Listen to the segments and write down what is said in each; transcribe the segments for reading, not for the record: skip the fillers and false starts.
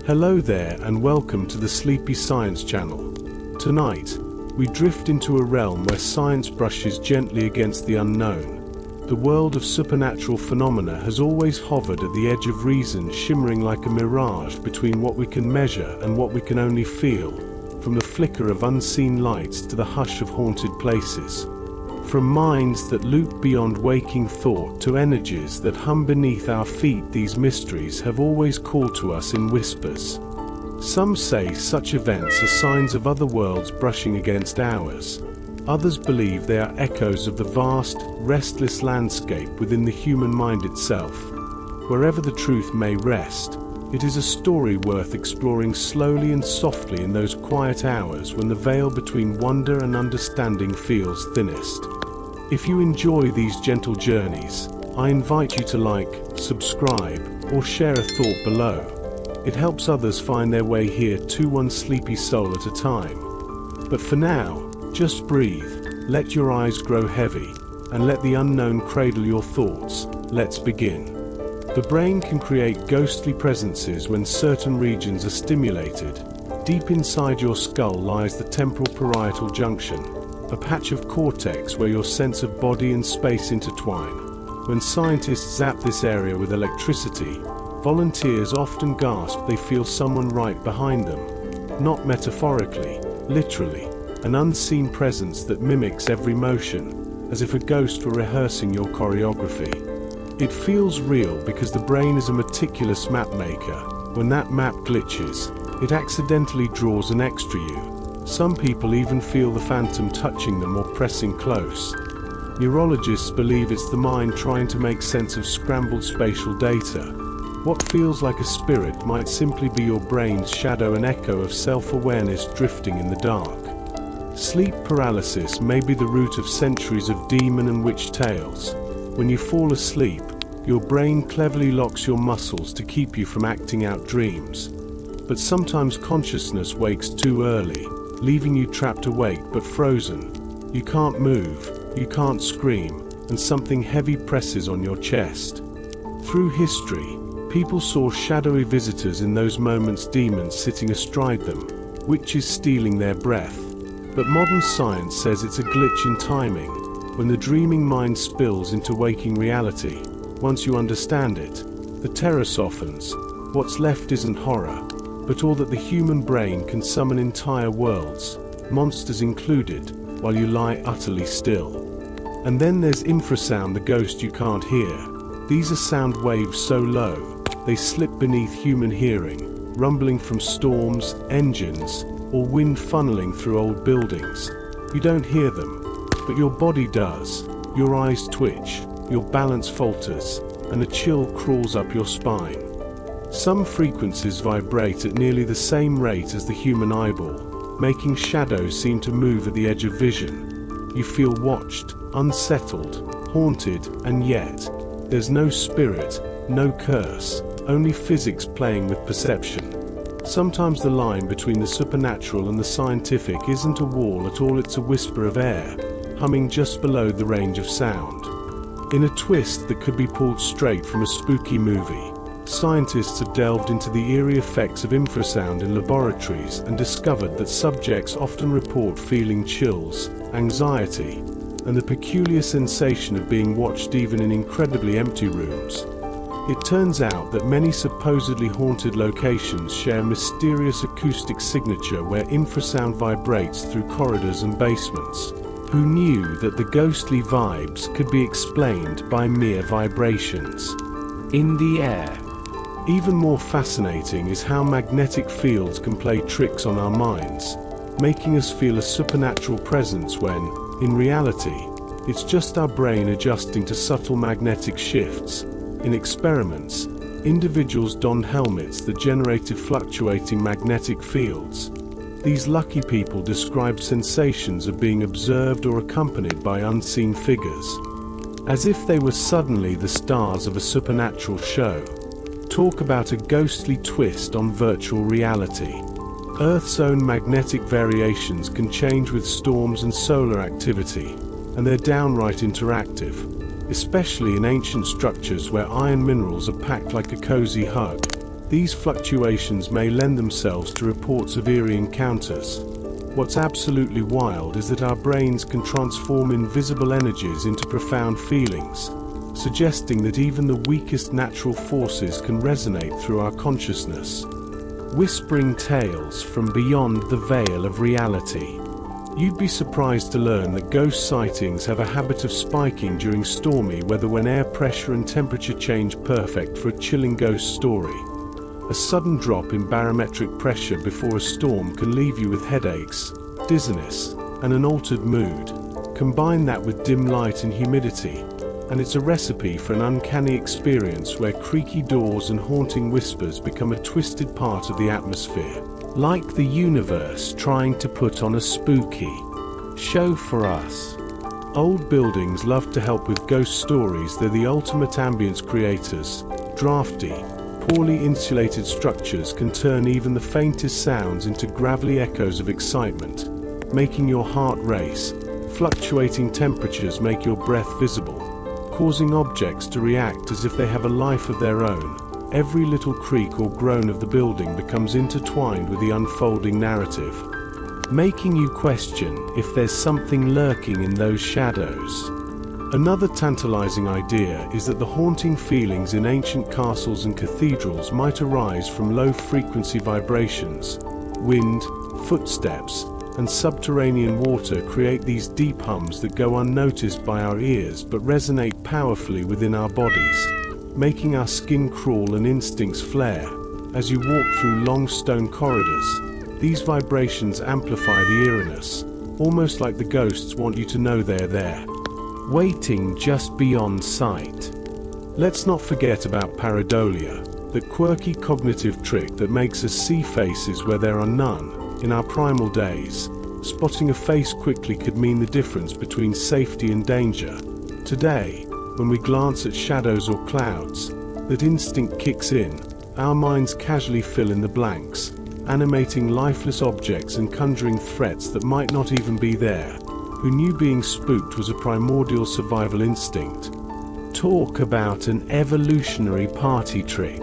Hello there and welcome to the Sleepy Science Channel. Tonight, we drift into a realm where science brushes gently against the unknown. The world of supernatural phenomena has always hovered at the edge of reason, shimmering like a mirage between what we can measure and what we can only feel, from the flicker of unseen lights to the hush of haunted places. From minds that loop beyond waking thought to energies that hum beneath our feet, these mysteries have always called to us in whispers. Some say such events are signs of other worlds brushing against ours. Others believe they are echoes of the vast, restless landscape within the human mind itself. Wherever the truth may rest, it is a story worth exploring slowly and softly in those quiet hours when the veil between wonder and understanding feels thinnest. If you enjoy these gentle journeys, I invite you to like, subscribe, or share a thought below. It helps others find their way here to one sleepy soul at a time. But for now, just breathe, let your eyes grow heavy, and let the unknown cradle your thoughts. Let's begin. The brain can create ghostly presences when certain regions are stimulated. Deep inside your skull lies the temporal parietal junction, a patch of cortex where your sense of body and space intertwine. When scientists zap this area with electricity, volunteers often gasp they feel someone right behind them. Not metaphorically, literally, an unseen presence that mimics every motion, as if a ghost were rehearsing your choreography. It feels real because the brain is a meticulous map maker. When that map glitches, it accidentally draws an extra you. Some people even feel the phantom touching them or pressing close. Neurologists believe it's the mind trying to make sense of scrambled spatial data. What feels like a spirit might simply be your brain's shadow, an echo of self-awareness drifting in the dark. Sleep paralysis may be the root of centuries of demon and witch tales. When you fall asleep, your brain cleverly locks your muscles to keep you from acting out dreams. But sometimes consciousness wakes too early, leaving you trapped awake but frozen. You can't move, you can't scream, and something heavy presses on your chest. Through history, people saw shadowy visitors in those moments, demons sitting astride them, witches stealing their breath. But modern science says it's a glitch in timing, when the dreaming mind spills into waking reality. Once you understand it, the terror softens. What's left isn't horror, but all that the human brain can summon entire worlds, monsters included, while you lie utterly still. And then there's infrasound, the ghost you can't hear. These are sound waves so low, they slip beneath human hearing, rumbling from storms, engines, or wind funneling through old buildings. You don't hear them, but your body does. Your eyes twitch, your balance falters, and a chill crawls up your spine. Some frequencies vibrate at nearly the same rate as the human eyeball, making shadows seem to move at the edge of vision. You feel watched, unsettled, haunted, and yet, there's no spirit, no curse, only physics playing with perception. Sometimes the line between the supernatural and the scientific isn't a wall at all, it's a whisper of air, humming just below the range of sound. In a twist that could be pulled straight from a spooky movie, scientists have delved into the eerie effects of infrasound in laboratories and discovered that subjects often report feeling chills, anxiety, and the peculiar sensation of being watched even in incredibly empty rooms. It turns out that many supposedly haunted locations share a mysterious acoustic signature where infrasound vibrates through corridors and basements. Who knew that the ghostly vibes could be explained by mere vibrations in the air? Even more fascinating is how magnetic fields can play tricks on our minds, making us feel a supernatural presence when, in reality, it's just our brain adjusting to subtle magnetic shifts. In experiments, individuals donned helmets that generated fluctuating magnetic fields. These lucky people described sensations of being observed or accompanied by unseen figures, as if they were suddenly the stars of a supernatural show. Talk about a ghostly twist on virtual reality. Earth's own magnetic variations can change with storms and solar activity, and they're downright interactive, especially in ancient structures where iron minerals are packed like a cozy hug. These fluctuations may lend themselves to reports of eerie encounters. What's absolutely wild is that our brains can transform invisible energies into profound feelings, suggesting that even the weakest natural forces can resonate through our consciousness. Whispering tales from beyond the veil of reality. You'd be surprised to learn that ghost sightings have a habit of spiking during stormy weather when air pressure and temperature change, perfect for a chilling ghost story. A sudden drop in barometric pressure before a storm can leave you with headaches, dizziness, and an altered mood. Combine that with dim light and humidity, and it's a recipe for an uncanny experience where creaky doors and haunting whispers become a twisted part of the atmosphere. Like the universe trying to put on a spooky show for us. Old buildings love to help with ghost stories. They're the ultimate ambience creators. Drafty, poorly insulated structures can turn even the faintest sounds into gravelly echoes of excitement, making your heart race. Fluctuating temperatures make your breath visible, causing objects to react as if they have a life of their own. Every little creak or groan of the building becomes intertwined with the unfolding narrative, making you question if there's something lurking in those shadows. Another tantalizing idea is that the haunting feelings in ancient castles and cathedrals might arise from low-frequency vibrations. Wind, footsteps, and subterranean water create these deep hums that go unnoticed by our ears but resonate powerfully within our bodies, making our skin crawl and instincts flare. As you walk through long stone corridors, these vibrations amplify the eeriness, almost like the ghosts want you to know they're there, waiting just beyond sight. Let's not forget about pareidolia, the quirky cognitive trick that makes us see faces where there are none. In our primal days, spotting a face quickly could mean the difference between safety and danger. Today, when we glance at shadows or clouds, that instinct kicks in. Our minds casually fill in the blanks, animating lifeless objects and conjuring threats that might not even be there. Who knew being spooked was a primordial survival instinct? Talk about an evolutionary party trick.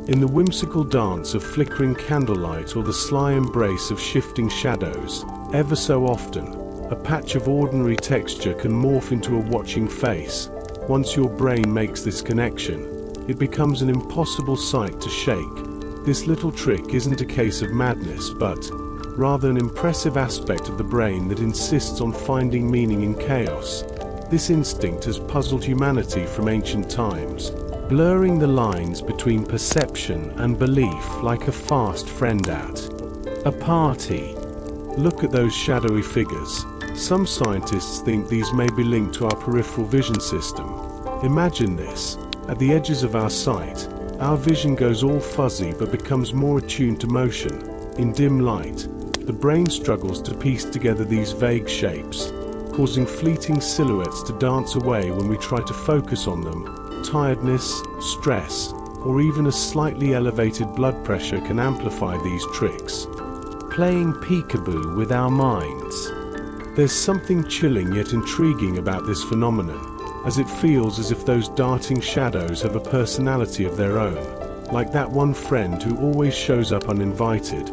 In the whimsical dance of flickering candlelight or the sly embrace of shifting shadows, ever so often, a patch of ordinary texture can morph into a watching face. Once your brain makes this connection, it becomes an impossible sight to shake. This little trick isn't a case of madness, but rather an impressive aspect of the brain that insists on finding meaning in chaos. This instinct has puzzled humanity from ancient times, blurring the lines between perception and belief like a fast friend at a party. Look at those shadowy figures. Some scientists think these may be linked to our peripheral vision system. Imagine this. At the edges of our sight, our vision goes all fuzzy but becomes more attuned to motion. In dim light, the brain struggles to piece together these vague shapes, causing fleeting silhouettes to dance away when we try to focus on them. Tiredness, stress, or even a slightly elevated blood pressure can amplify these tricks. Playing peekaboo with our minds. There's something chilling yet intriguing about this phenomenon, as it feels as if those darting shadows have a personality of their own, like that one friend who always shows up uninvited.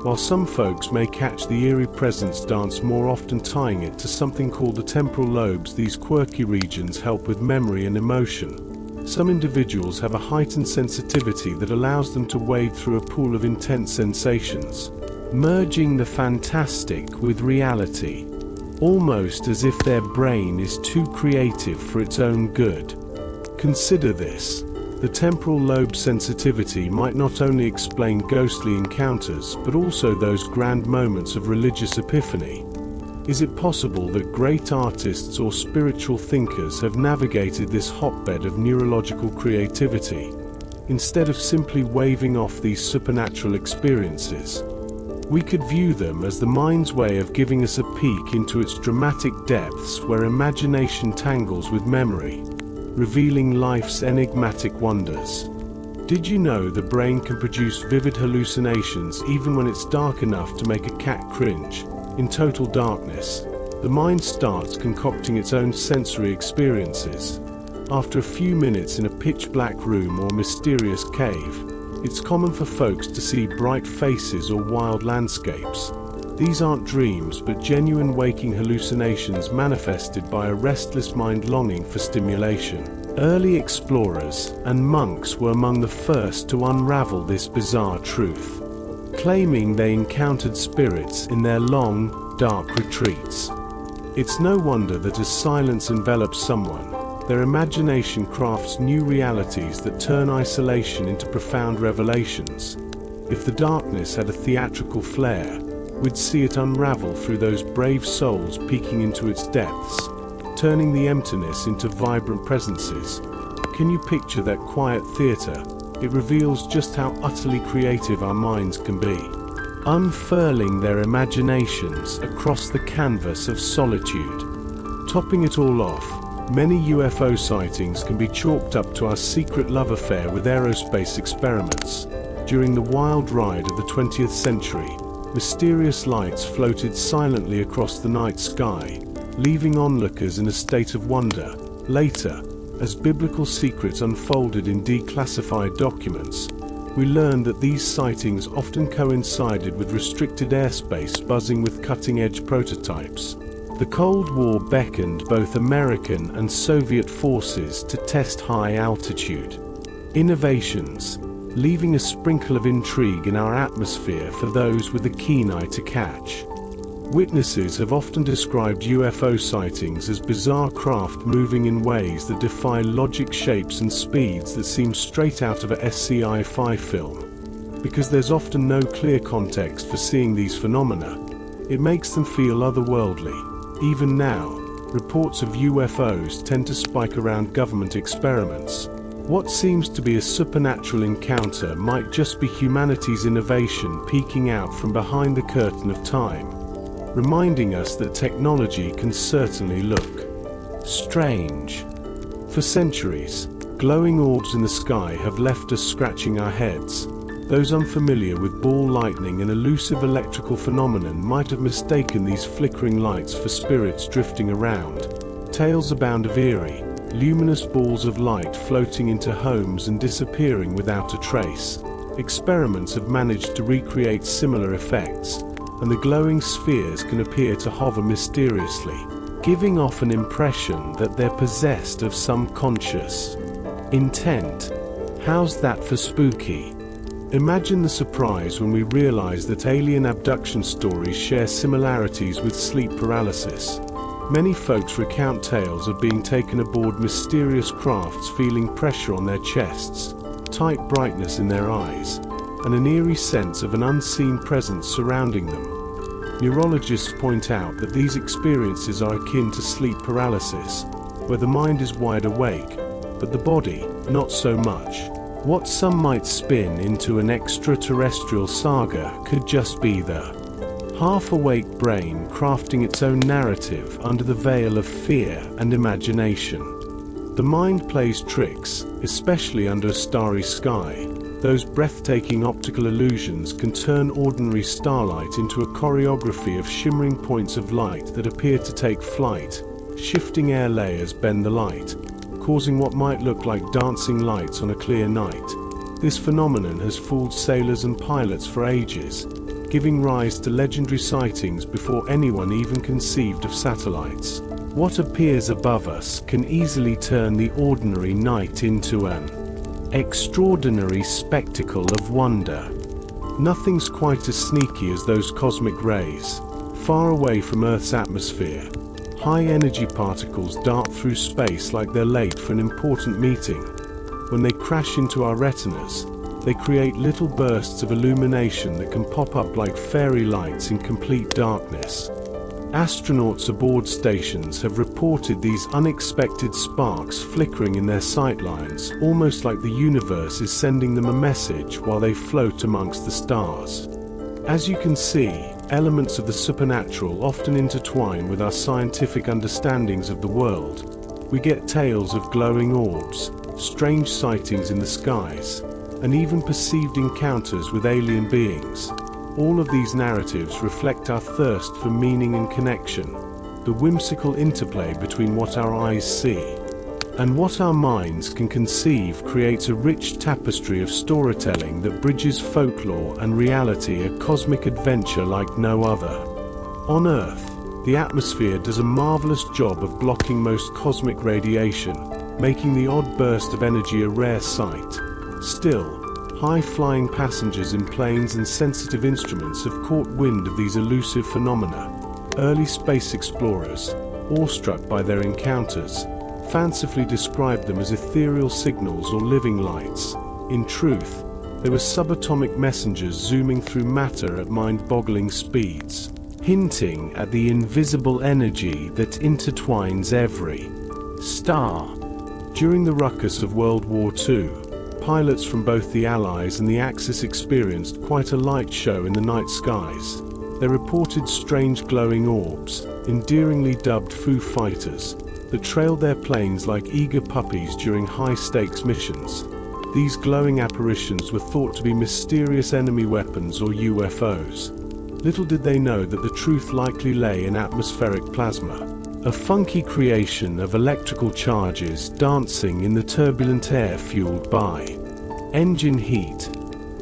While some folks may catch the eerie presence dance more often, tying it to something called the temporal lobes, these quirky regions help with memory and emotion. Some individuals have a heightened sensitivity that allows them to wade through a pool of intense sensations, merging the fantastic with reality, almost as if their brain is too creative for its own good. Consider this. The temporal lobe sensitivity might not only explain ghostly encounters, but also those grand moments of religious epiphany. Is it possible that great artists or spiritual thinkers have navigated this hotbed of neurological creativity, instead of simply waving off these supernatural experiences? We could view them as the mind's way of giving us a peek into its dramatic depths where imagination tangles with memory, revealing life's enigmatic wonders. Did you know the brain can produce vivid hallucinations even when it's dark enough to make a cat cringe? In total darkness, the mind starts concocting its own sensory experiences. After a few minutes in a pitch-black room or mysterious cave, It's common for folks to see bright faces or wild landscapes. These aren't dreams, but genuine waking hallucinations manifested by a restless mind longing for stimulation. Early explorers and monks were among the first to unravel this bizarre truth, claiming they encountered spirits in their long, dark retreats. It's no wonder that as silence envelops someone, their imagination crafts new realities that turn isolation into profound revelations. If the darkness had a theatrical flair, we'd see it unravel through those brave souls peeking into its depths, turning the emptiness into vibrant presences. Can you picture that quiet theater? It reveals just how utterly creative our minds can be, unfurling their imaginations across the canvas of solitude. Topping it all off, many UFO sightings can be chalked up to our secret love affair with aerospace experiments. During the wild ride of the 20th century, mysterious lights floated silently across the night sky, leaving onlookers in a state of wonder. Later, as biblical secrets unfolded in declassified documents, we learned that these sightings often coincided with restricted airspace buzzing with cutting-edge prototypes. The Cold War beckoned both American and Soviet forces to test high-altitude innovations, leaving a sprinkle of intrigue in our atmosphere for those with a keen eye to catch. Witnesses have often described UFO sightings as bizarre craft moving in ways that defy logic, shapes and speeds that seem straight out of a sci-fi film. Because there's often no clear context for seeing these phenomena, it makes them feel otherworldly. Even now, reports of UFOs tend to spike around government experiments. What seems to be a supernatural encounter might just be humanity's innovation peeking out from behind the curtain of time, reminding us that technology can certainly look strange. For centuries, glowing orbs in the sky have left us scratching our heads. Those unfamiliar with ball lightning and elusive electrical phenomenon might have mistaken these flickering lights for spirits drifting around. Tales abound of eerie, luminous balls of light floating into homes and disappearing without a trace. Experiments have managed to recreate similar effects, and the glowing spheres can appear to hover mysteriously, giving off an impression that they're possessed of some conscious intent. How's that for spooky? Imagine the surprise when we realize that alien abduction stories share similarities with sleep paralysis. Many folks recount tales of being taken aboard mysterious crafts feeling pressure on their chests, tight brightness in their eyes, and an eerie sense of an unseen presence surrounding them. Neurologists point out that these experiences are akin to sleep paralysis, where the mind is wide awake, but the body, not so much. What some might spin into an extraterrestrial saga could just be the half-awake brain crafting its own narrative under the veil of fear and imagination. The mind plays tricks, especially under a starry sky. Those breathtaking optical illusions can turn ordinary starlight into a choreography of shimmering points of light that appear to take flight. Shifting air layers bend the light, causing what might look like dancing lights on a clear night. This phenomenon has fooled sailors and pilots for ages, giving rise to legendary sightings before anyone even conceived of satellites. What appears above us can easily turn the ordinary night into an extraordinary spectacle of wonder. Nothing's quite as sneaky as those cosmic rays. Far away from Earth's atmosphere, high-energy particles dart through space like they're late for an important meeting. When they crash into our retinas, they create little bursts of illumination that can pop up like fairy lights in complete darkness. Astronauts aboard stations have reported these unexpected sparks flickering in their sightlines, almost like the universe is sending them a message while they float amongst the stars. As you can see, elements of the supernatural often intertwine with our scientific understandings of the world. We get tales of glowing orbs, strange sightings in the skies, and even perceived encounters with alien beings. All of these narratives reflect our thirst for meaning and connection, the whimsical interplay between what our eyes see And what our minds can conceive creates a rich tapestry of storytelling that bridges folklore and reality, a cosmic adventure like no other. On Earth, the atmosphere does a marvelous job of blocking most cosmic radiation, making the odd burst of energy a rare sight. Still, high-flying passengers in planes and sensitive instruments have caught wind of these elusive phenomena. Early space explorers, awestruck by their encounters, fancifully described them as ethereal signals or living lights. In truth, they were subatomic messengers zooming through matter at mind-boggling speeds, hinting at the invisible energy that intertwines every star. During the ruckus of World War II, pilots from both the Allies and the Axis experienced quite a light show in the night skies. They reported strange glowing orbs, endearingly dubbed Foo Fighters, that trailed their planes like eager puppies during high-stakes missions. These glowing apparitions were thought to be mysterious enemy weapons or UFOs. Little did they know that the truth likely lay in atmospheric plasma, a funky creation of electrical charges dancing in the turbulent air fueled by engine heat.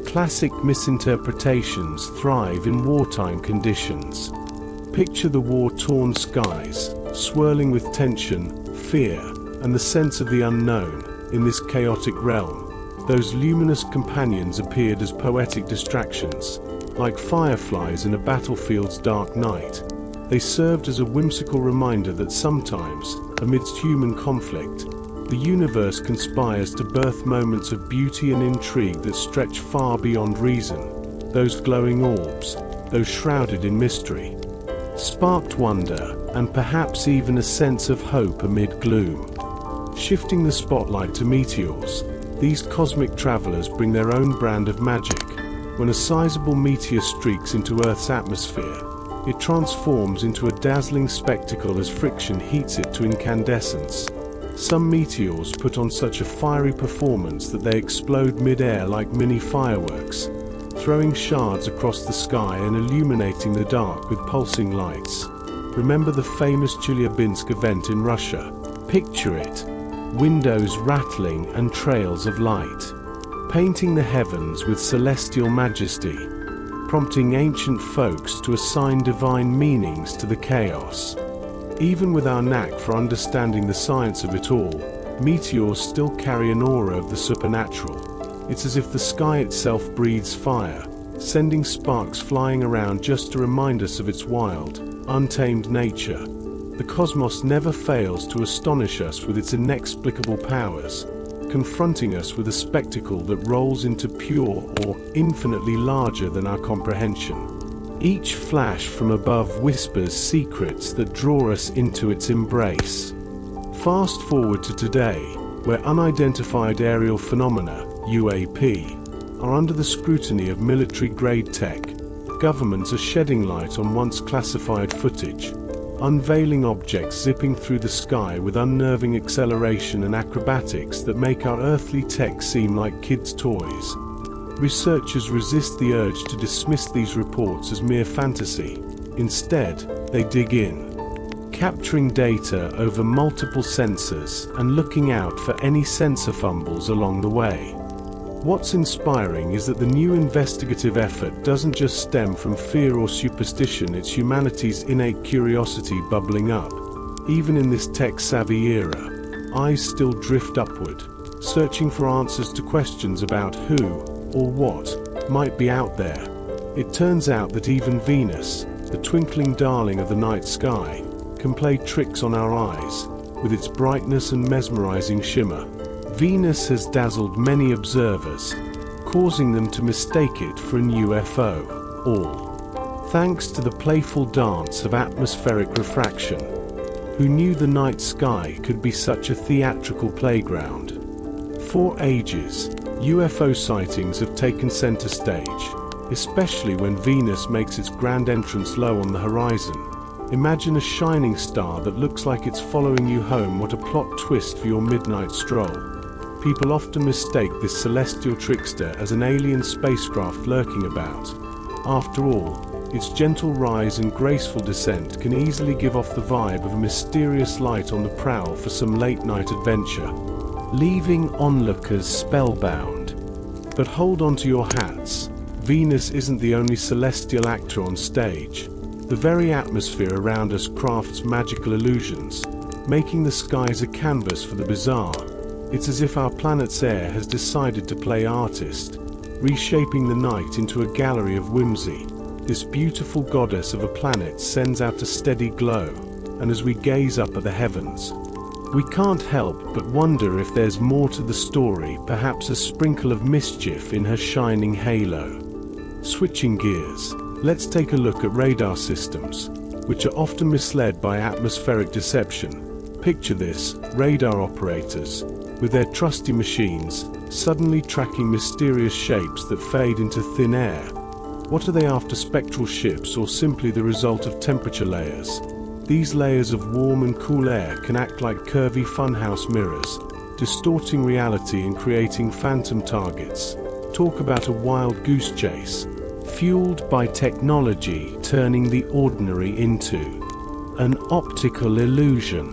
Classic misinterpretations thrive in wartime conditions. Picture the war-torn skies, swirling with tension, fear, and the sense of the unknown. In this chaotic realm, those luminous companions appeared as poetic distractions, like fireflies in a battlefield's dark night. They served as a whimsical reminder that sometimes, amidst human conflict, the universe conspires to birth moments of beauty and intrigue that stretch far beyond reason. Those glowing orbs, those shrouded in mystery, sparked wonder and perhaps even a sense of hope amid gloom. Shifting the spotlight to meteors, these cosmic travelers bring their own brand of magic. When a sizable meteor streaks into Earth's atmosphere, it transforms into a dazzling spectacle as friction heats it to incandescence. Some meteors put on such a fiery performance that they explode mid-air like mini fireworks, throwing shards across the sky and illuminating the dark with pulsing lights. Remember the famous Chelyabinsk event in Russia? Picture it: windows rattling and trails of light, painting the heavens with celestial majesty, prompting ancient folks to assign divine meanings to the chaos. Even with our knack for understanding the science of it all, meteors still carry an aura of the supernatural. It's as if the sky itself breathes fire, sending sparks flying around just to remind us of its wild, untamed nature. The cosmos never fails to astonish us with its inexplicable powers, confronting us with a spectacle that rolls into pure or infinitely larger than our comprehension. Each flash from above whispers secrets that draw us into its embrace. Fast forward to today, where unidentified aerial phenomena, UAP, are under the scrutiny of military-grade tech. Governments are shedding light on once classified footage, unveiling objects zipping through the sky with unnerving acceleration and acrobatics that make our earthly tech seem like kids' toys. Researchers resist the urge to dismiss these reports as mere fantasy. Instead, they dig in, capturing data over multiple sensors and looking out for any sensor fumbles along the way. What's inspiring is that the new investigative effort doesn't just stem from fear or superstition, it's humanity's innate curiosity bubbling up. Even in this tech-savvy era, eyes still drift upward, searching for answers to questions about who or what might be out there. It turns out that even Venus, the twinkling darling of the night sky, can play tricks on our eyes, with its brightness and mesmerizing shimmer. Venus has dazzled many observers, causing them to mistake it for an UFO, all thanks to the playful dance of atmospheric refraction. Who knew the night sky could be such a theatrical playground? For ages, UFO sightings have taken center stage, especially when Venus makes its grand entrance low on the horizon. Imagine a shining star that looks like it's following you home. What a plot twist for your midnight stroll. People often mistake this celestial trickster as an alien spacecraft lurking about. After all, Its gentle rise and graceful descent can easily give off the vibe of a mysterious light on the prowl for some late-night adventure, leaving onlookers spellbound. But hold on to your hats. Venus isn't the only celestial actor on stage. The very atmosphere around us crafts magical illusions, making the skies a canvas for the bizarre. It's as if our planet's air has decided to play artist, reshaping the night into a gallery of whimsy. This beautiful goddess of a planet sends out a steady glow, and as we gaze up at the heavens, we can't help but wonder if there's more to the story, perhaps a sprinkle of mischief in her shining halo. Switching gears, let's take a look at radar systems, which are often misled by atmospheric deception. Picture this: radar operators, with their trusty machines, suddenly tracking mysterious shapes that fade into thin air. What are they after? Spectral ships, or simply the result of temperature layers? These layers of warm and cool air can act like curvy funhouse mirrors, distorting reality and creating phantom targets. Talk about a wild goose chase, fueled by technology turning the ordinary into an optical illusion.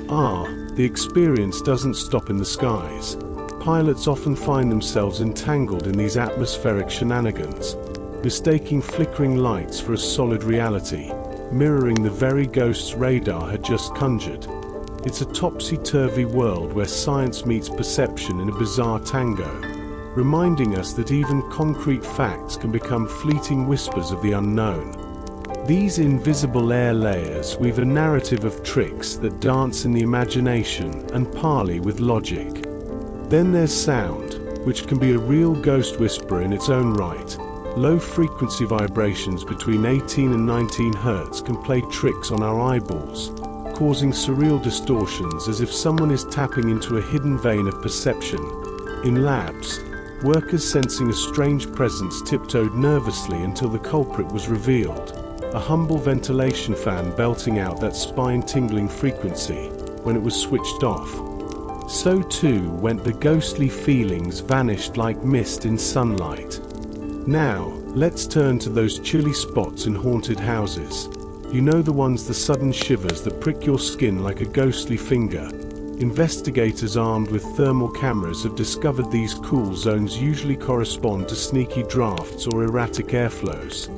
The experience doesn't stop in the skies. Pilots often find themselves entangled in these atmospheric shenanigans, mistaking flickering lights for a solid reality, mirroring the very ghosts radar had just conjured. It's a topsy-turvy world where science meets perception in a bizarre tango, reminding us that even concrete facts can become fleeting whispers of the unknown. These invisible air layers weave a narrative of tricks that dance in the imagination and parley with logic. Then there's sound, which can be a real ghost whisperer in its own right. Low-frequency vibrations between 18 and 19 Hz can play tricks on our eyeballs, causing surreal distortions as if someone is tapping into a hidden vein of perception. In labs, workers sensing a strange presence tiptoed nervously until the culprit was revealed, a humble ventilation fan belting out that spine-tingling frequency when it was switched off. So too went the ghostly feelings, vanished like mist in sunlight. Now, let's turn to those chilly spots in haunted houses. You know, the ones, the sudden shivers that prick your skin like a ghostly finger. Investigators armed with thermal cameras have discovered these cool zones usually correspond to sneaky drafts or erratic airflows.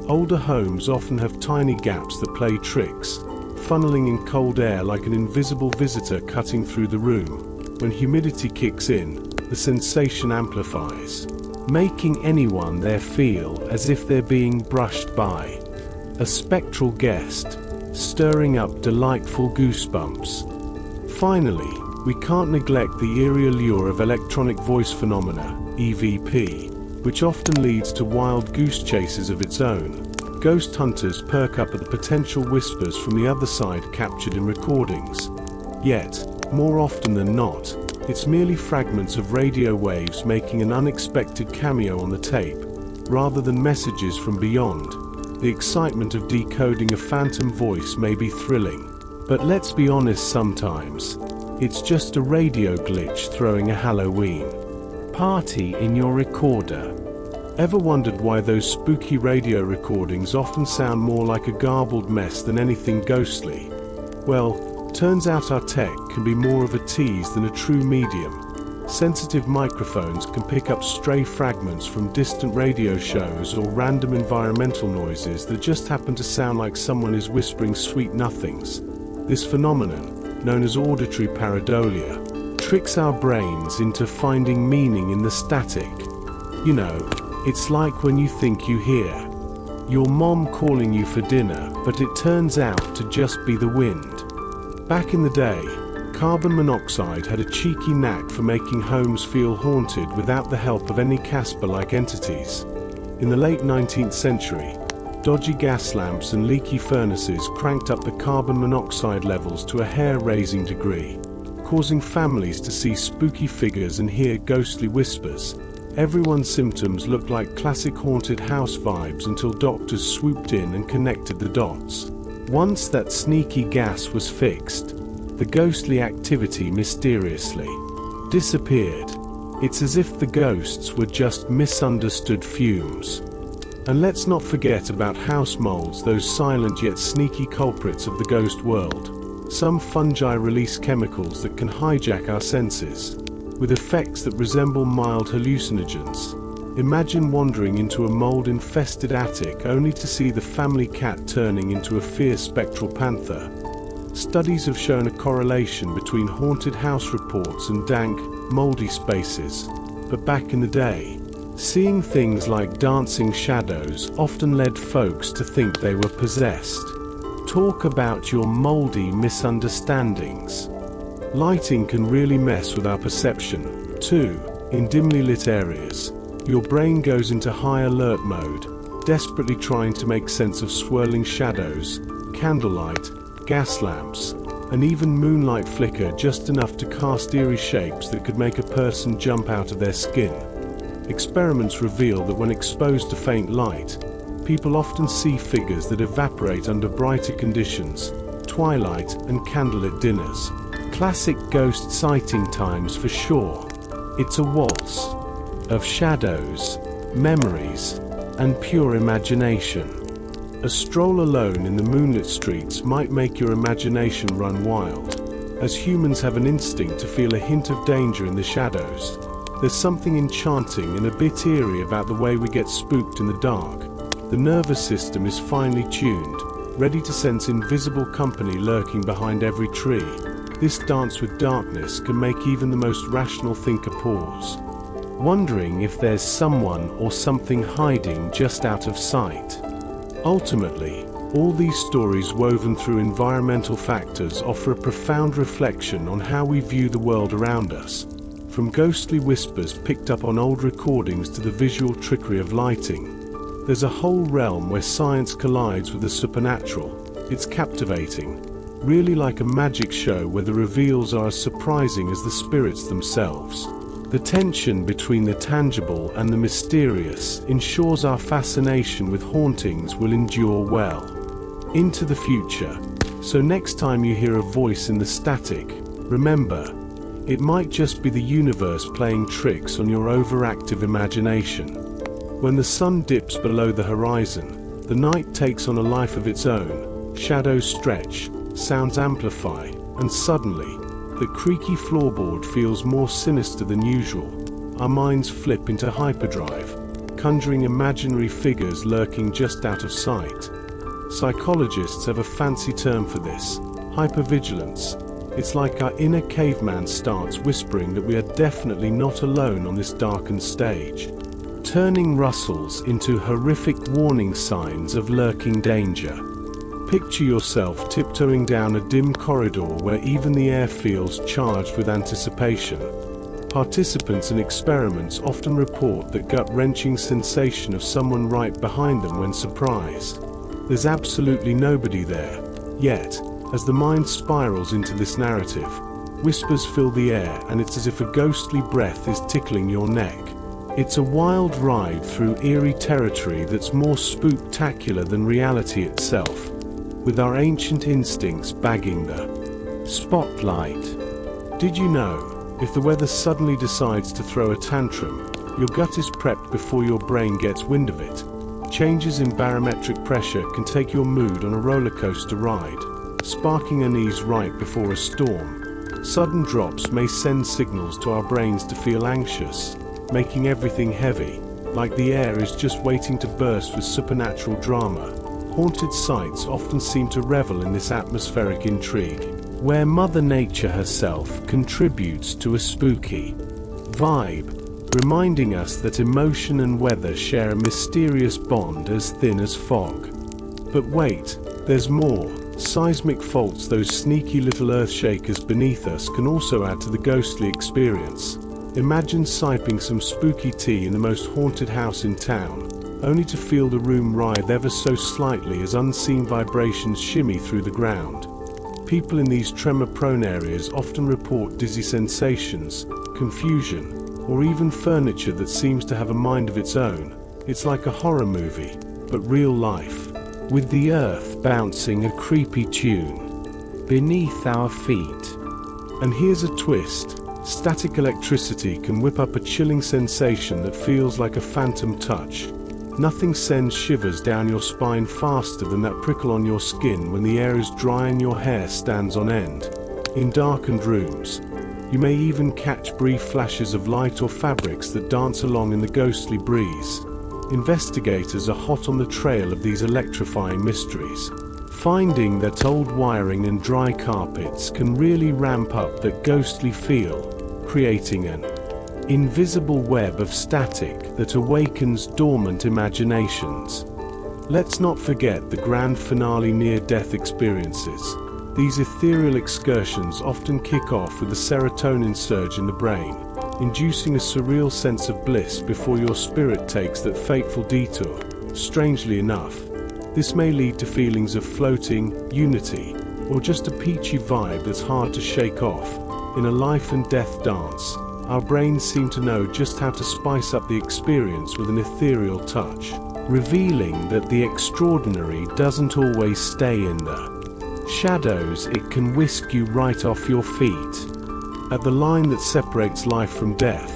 Older homes often have tiny gaps that play tricks, funneling in cold air like an invisible visitor cutting through the room. When humidity kicks in, the sensation amplifies, making anyone there feel as if they're being brushed by a spectral guest, stirring up delightful goosebumps. Finally, we can't neglect the eerie allure of electronic voice phenomena, EVP, which often leads to wild goose chases of its own. Ghost hunters perk up at the potential whispers from the other side captured in recordings. Yet, more often than not, it's merely fragments of radio waves making an unexpected cameo on the tape, rather than messages from beyond. The excitement of decoding a phantom voice may be thrilling, but let's be honest, sometimes it's just a radio glitch throwing a Halloween party in your recorder. Ever wondered why those spooky radio recordings often sound more like a garbled mess than anything ghostly? Well, turns out our tech can be more of a tease than a true medium. Sensitive microphones can pick up stray fragments from distant radio shows or random environmental noises that just happen to sound like someone is whispering sweet nothings. This phenomenon, known as auditory pareidolia, tricks our brains into finding meaning in the static. You know, it's like when you think you hear your mom calling you for dinner, but it turns out to just be the wind. Back in the day, carbon monoxide had a cheeky knack for making homes feel haunted without the help of any Casper-like entities. In the late 19th century, dodgy gas lamps and leaky furnaces cranked up the carbon monoxide levels to a hair-raising degree, causing families to see spooky figures and hear ghostly whispers. Everyone's symptoms looked like classic haunted house vibes until doctors swooped in and connected the dots. Once that sneaky gas was fixed, the ghostly activity mysteriously disappeared. It's as if the ghosts were just misunderstood fumes. And let's not forget about house moles, those silent yet sneaky culprits of the ghost world. Some fungi release chemicals that can hijack our senses, with effects that resemble mild hallucinogens. Imagine wandering into a mold-infested attic only to see the family cat turning into a fierce spectral panther. Studies have shown a correlation between haunted house reports and dank, moldy spaces. But back in the day, seeing things like dancing shadows often led folks to think they were possessed. Talk about your moldy misunderstandings. Lighting can really mess with our perception, too. In dimly lit areas, your brain goes into high alert mode, desperately trying to make sense of swirling shadows, candlelight, gas lamps, and even moonlight flicker just enough to cast eerie shapes that could make a person jump out of their skin. Experiments reveal that when exposed to faint light, people often see figures that evaporate under brighter conditions, twilight and candlelit dinners. Classic ghost sighting times for sure. It's a waltz of shadows, memories, and pure imagination. A stroll alone in the moonlit streets might make your imagination run wild, as humans have an instinct to feel a hint of danger in the shadows. There's something enchanting and a bit eerie about the way we get spooked in the dark. The nervous system is finely tuned, ready to sense invisible company lurking behind every tree. This dance with darkness can make even the most rational thinker pause, wondering if there's someone or something hiding just out of sight. Ultimately, all these stories woven through environmental factors offer a profound reflection on how we view the world around us. From ghostly whispers picked up on old recordings to the visual trickery of lighting, there's a whole realm where science collides with the supernatural. It's captivating, really like a magic show where the reveals are as surprising as the spirits themselves. The tension between the tangible and the mysterious ensures our fascination with hauntings will endure well into the future. So next time you hear a voice in the static, remember, it might just be the universe playing tricks on your overactive imagination. When the sun dips below the horizon, the night takes on a life of its own. Shadows stretch, sounds amplify, and suddenly, the creaky floorboard feels more sinister than usual. Our minds flip into hyperdrive, conjuring imaginary figures lurking just out of sight. Psychologists have a fancy term for this: hypervigilance. It's like our inner caveman starts whispering that we are definitely not alone on this darkened stage, turning rustles into horrific warning signs of lurking danger. Picture yourself tiptoeing down a dim corridor where even the air feels charged with anticipation. Participants in experiments often report that gut-wrenching sensation of someone right behind them when surprised. There's absolutely nobody there. Yet, as the mind spirals into this narrative, whispers fill the air and it's as if a ghostly breath is tickling your neck. It's a wild ride through eerie territory that's more spooktacular than reality itself, with our ancient instincts bagging the spotlight. Did you know, if the weather suddenly decides to throw a tantrum, your gut is prepped before your brain gets wind of it? Changes in barometric pressure can take your mood on a roller coaster ride, sparking unease right before a storm. Sudden drops may send signals to our brains to feel anxious, making everything heavy, like the air is just waiting to burst with supernatural drama. Haunted sites often seem to revel in this atmospheric intrigue, where Mother Nature herself contributes to a spooky vibe, reminding us that emotion and weather share a mysterious bond as thin as fog. But wait, there's more. Seismic faults, those sneaky little earthshakers beneath us, can also add to the ghostly experience. Imagine sipping some spooky tea in the most haunted house in town, only to feel the room writhe ever so slightly as unseen vibrations shimmy through the ground. People in these tremor-prone areas often report dizzy sensations, confusion, or even furniture that seems to have a mind of its own. It's like a horror movie, but real life, with the earth bouncing a creepy tune beneath our feet. And here's a twist: static electricity can whip up a chilling sensation that feels like a phantom touch. Nothing sends shivers down your spine faster than that prickle on your skin when the air is dry and your hair stands on end. In darkened rooms, you may even catch brief flashes of light or fabrics that dance along in the ghostly breeze. Investigators are hot on the trail of these electrifying mysteries, finding that old wiring and dry carpets can really ramp up that ghostly feel, creating an invisible web of static that awakens dormant imaginations. Let's not forget the grand finale near-death experiences. These ethereal excursions often kick off with a serotonin surge in the brain, inducing a surreal sense of bliss before your spirit takes that fateful detour. Strangely enough, this may lead to feelings of floating, unity, or just a peachy vibe that's hard to shake off. In a life and death dance, our brains seem to know just how to spice up the experience with an ethereal touch, revealing that the extraordinary doesn't always stay in the shadows. It can whisk you right off your feet. At the line that separates life from death,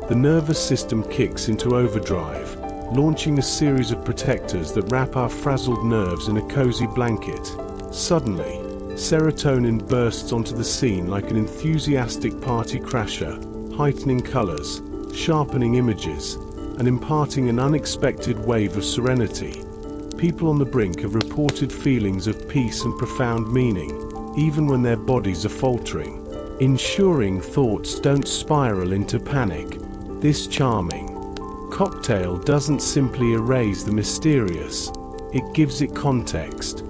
the nervous system kicks into overdrive, launching a series of protectors that wrap our frazzled nerves in a cozy blanket. Suddenly, serotonin bursts onto the scene like an enthusiastic party crasher, heightening colors, sharpening images, and imparting an unexpected wave of serenity. People on the brink have reported feelings of peace and profound meaning, even when their bodies are faltering, ensuring thoughts don't spiral into panic. This charming cocktail doesn't simply erase the mysterious, it gives it context.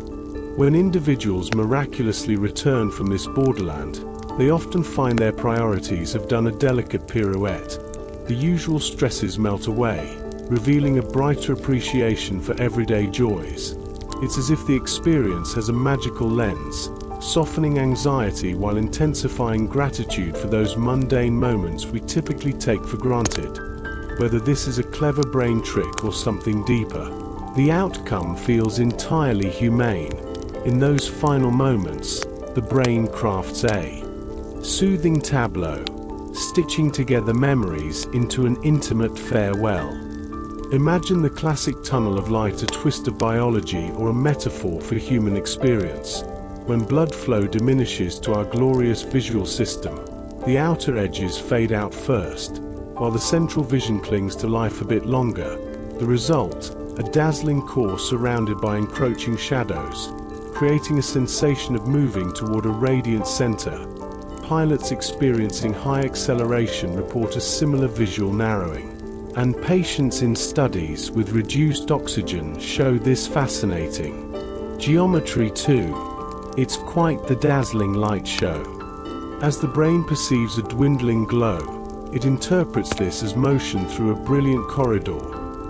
When individuals miraculously return from this borderland, they often find their priorities have done a delicate pirouette. The usual stresses melt away, revealing a brighter appreciation for everyday joys. It's as if the experience has a magical lens, softening anxiety while intensifying gratitude for those mundane moments we typically take for granted. Whether this is a clever brain trick or something deeper, the outcome feels entirely humane. In those final moments, the brain crafts a soothing tableau, stitching together memories into an intimate farewell. Imagine the classic tunnel of light, a twist of biology or a metaphor for human experience. When blood flow diminishes to our glorious visual system, the outer edges fade out first, while the central vision clings to life a bit longer. The result, a dazzling course surrounded by encroaching shadows, creating a sensation of moving toward a radiant center. Pilots experiencing high acceleration report a similar visual narrowing, and patients in studies with reduced oxygen show this fascinating geometry too. It's quite the dazzling light show. As the brain perceives a dwindling glow, it interprets this as motion through a brilliant corridor,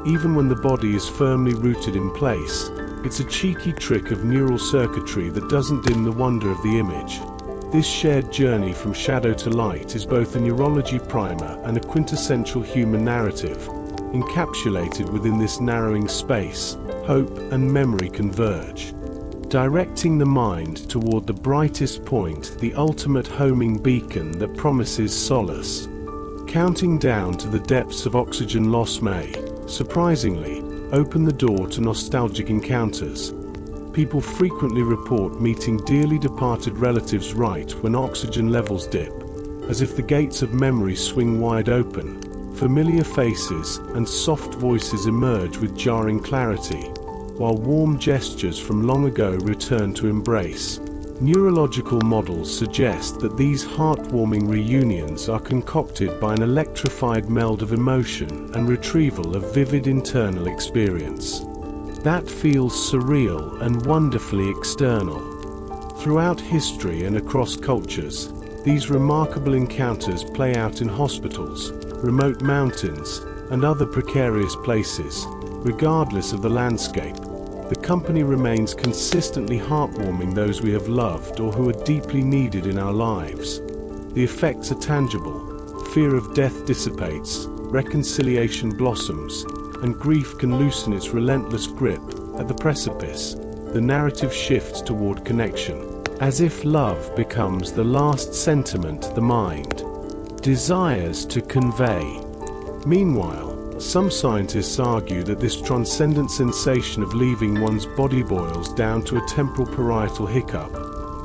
even when the body is firmly rooted in place. It's a cheeky trick of neural circuitry that doesn't dim the wonder of the image. This shared journey from shadow to light is both a neurology primer and a quintessential human narrative. Encapsulated within this narrowing space, hope and memory converge, directing the mind toward the brightest point, the ultimate homing beacon that promises solace. Counting down to the depths of oxygen loss may, surprisingly, open the door to nostalgic encounters. People frequently report meeting dearly departed relatives right when oxygen levels dip, as if the gates of memory swing wide open. Familiar faces and soft voices emerge with jarring clarity, while warm gestures from long ago return to embrace. Neurological models suggest that these heartwarming reunions are concocted by an electrified meld of emotion and retrieval of vivid internal experience that feels surreal and wonderfully external. Throughout history and across cultures, these remarkable encounters play out in hospitals, remote mountains, and other precarious places. Regardless of the landscape, the company remains consistently heartwarming those we have loved or who are deeply needed in our lives. The effects are tangible. Fear of death dissipates, reconciliation blossoms, and grief can loosen its relentless grip. At the precipice, the narrative shifts toward connection, as if love becomes the last sentiment the mind desires to convey. Meanwhile, Some scientists argue that this transcendent sensation of leaving one's body boils down to a temporal parietal hiccup.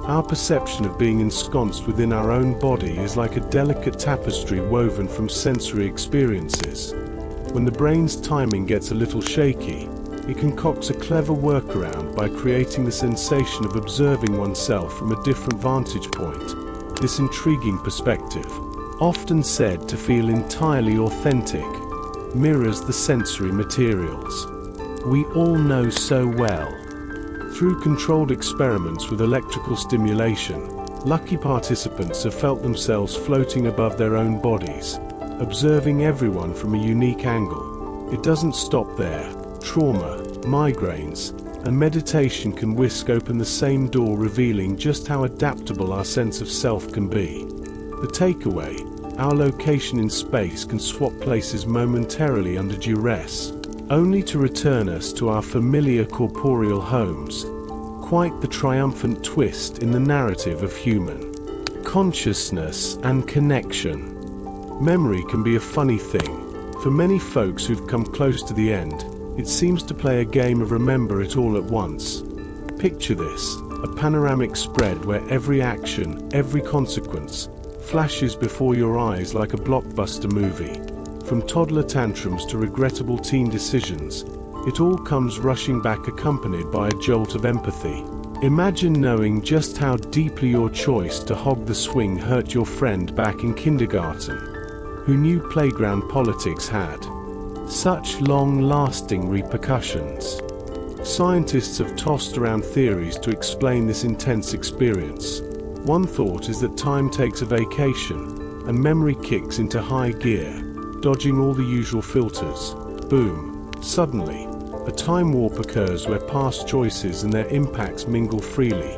Our perception of being ensconced within our own body is like a delicate tapestry woven from sensory experiences. When the brain's timing gets a little shaky, it concocts a clever workaround by creating the sensation of observing oneself from a different vantage point. This intriguing perspective, often said to feel entirely authentic, mirrors the sensory materials we all know so well. Through controlled experiments with electrical stimulation, lucky participants have felt themselves floating above their own bodies, observing everyone from a unique angle. It doesn't stop there. Trauma, migraines, and meditation can whisk open the same door, revealing just how adaptable our sense of self can be. The takeaway: our location in space can swap places momentarily under duress, only to return us to our familiar corporeal homes. Quite the triumphant twist in the narrative of human consciousness and connection. Memory can be a funny thing. For many folks who've come close to the end, it seems to play a game of remember it all at once. Picture this: a panoramic spread where every action, every consequence, flashes before your eyes like a blockbuster movie. From toddler tantrums to regrettable teen decisions, it all comes rushing back, accompanied by a jolt of empathy. Imagine knowing just how deeply your choice to hog the swing hurt your friend back in kindergarten, who knew playground politics had such long-lasting repercussions. Scientists have tossed around theories to explain this intense experience. One thought is that time takes a vacation, and memory kicks into high gear, dodging all the usual filters. Boom! Suddenly, a time warp occurs where past choices and their impacts mingle freely.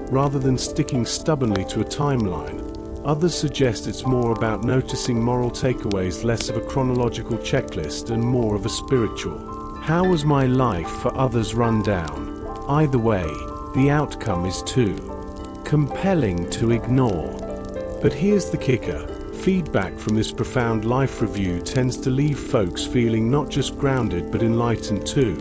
Rather than sticking stubbornly to a timeline, others suggest it's more about noticing moral takeaways, less of a chronological checklist and more of a spiritual "how was my life for others" run down. Either way, the outcome is too compelling to ignore. But here's the kicker: feedback from this profound life review tends to leave folks feeling not just grounded but enlightened too.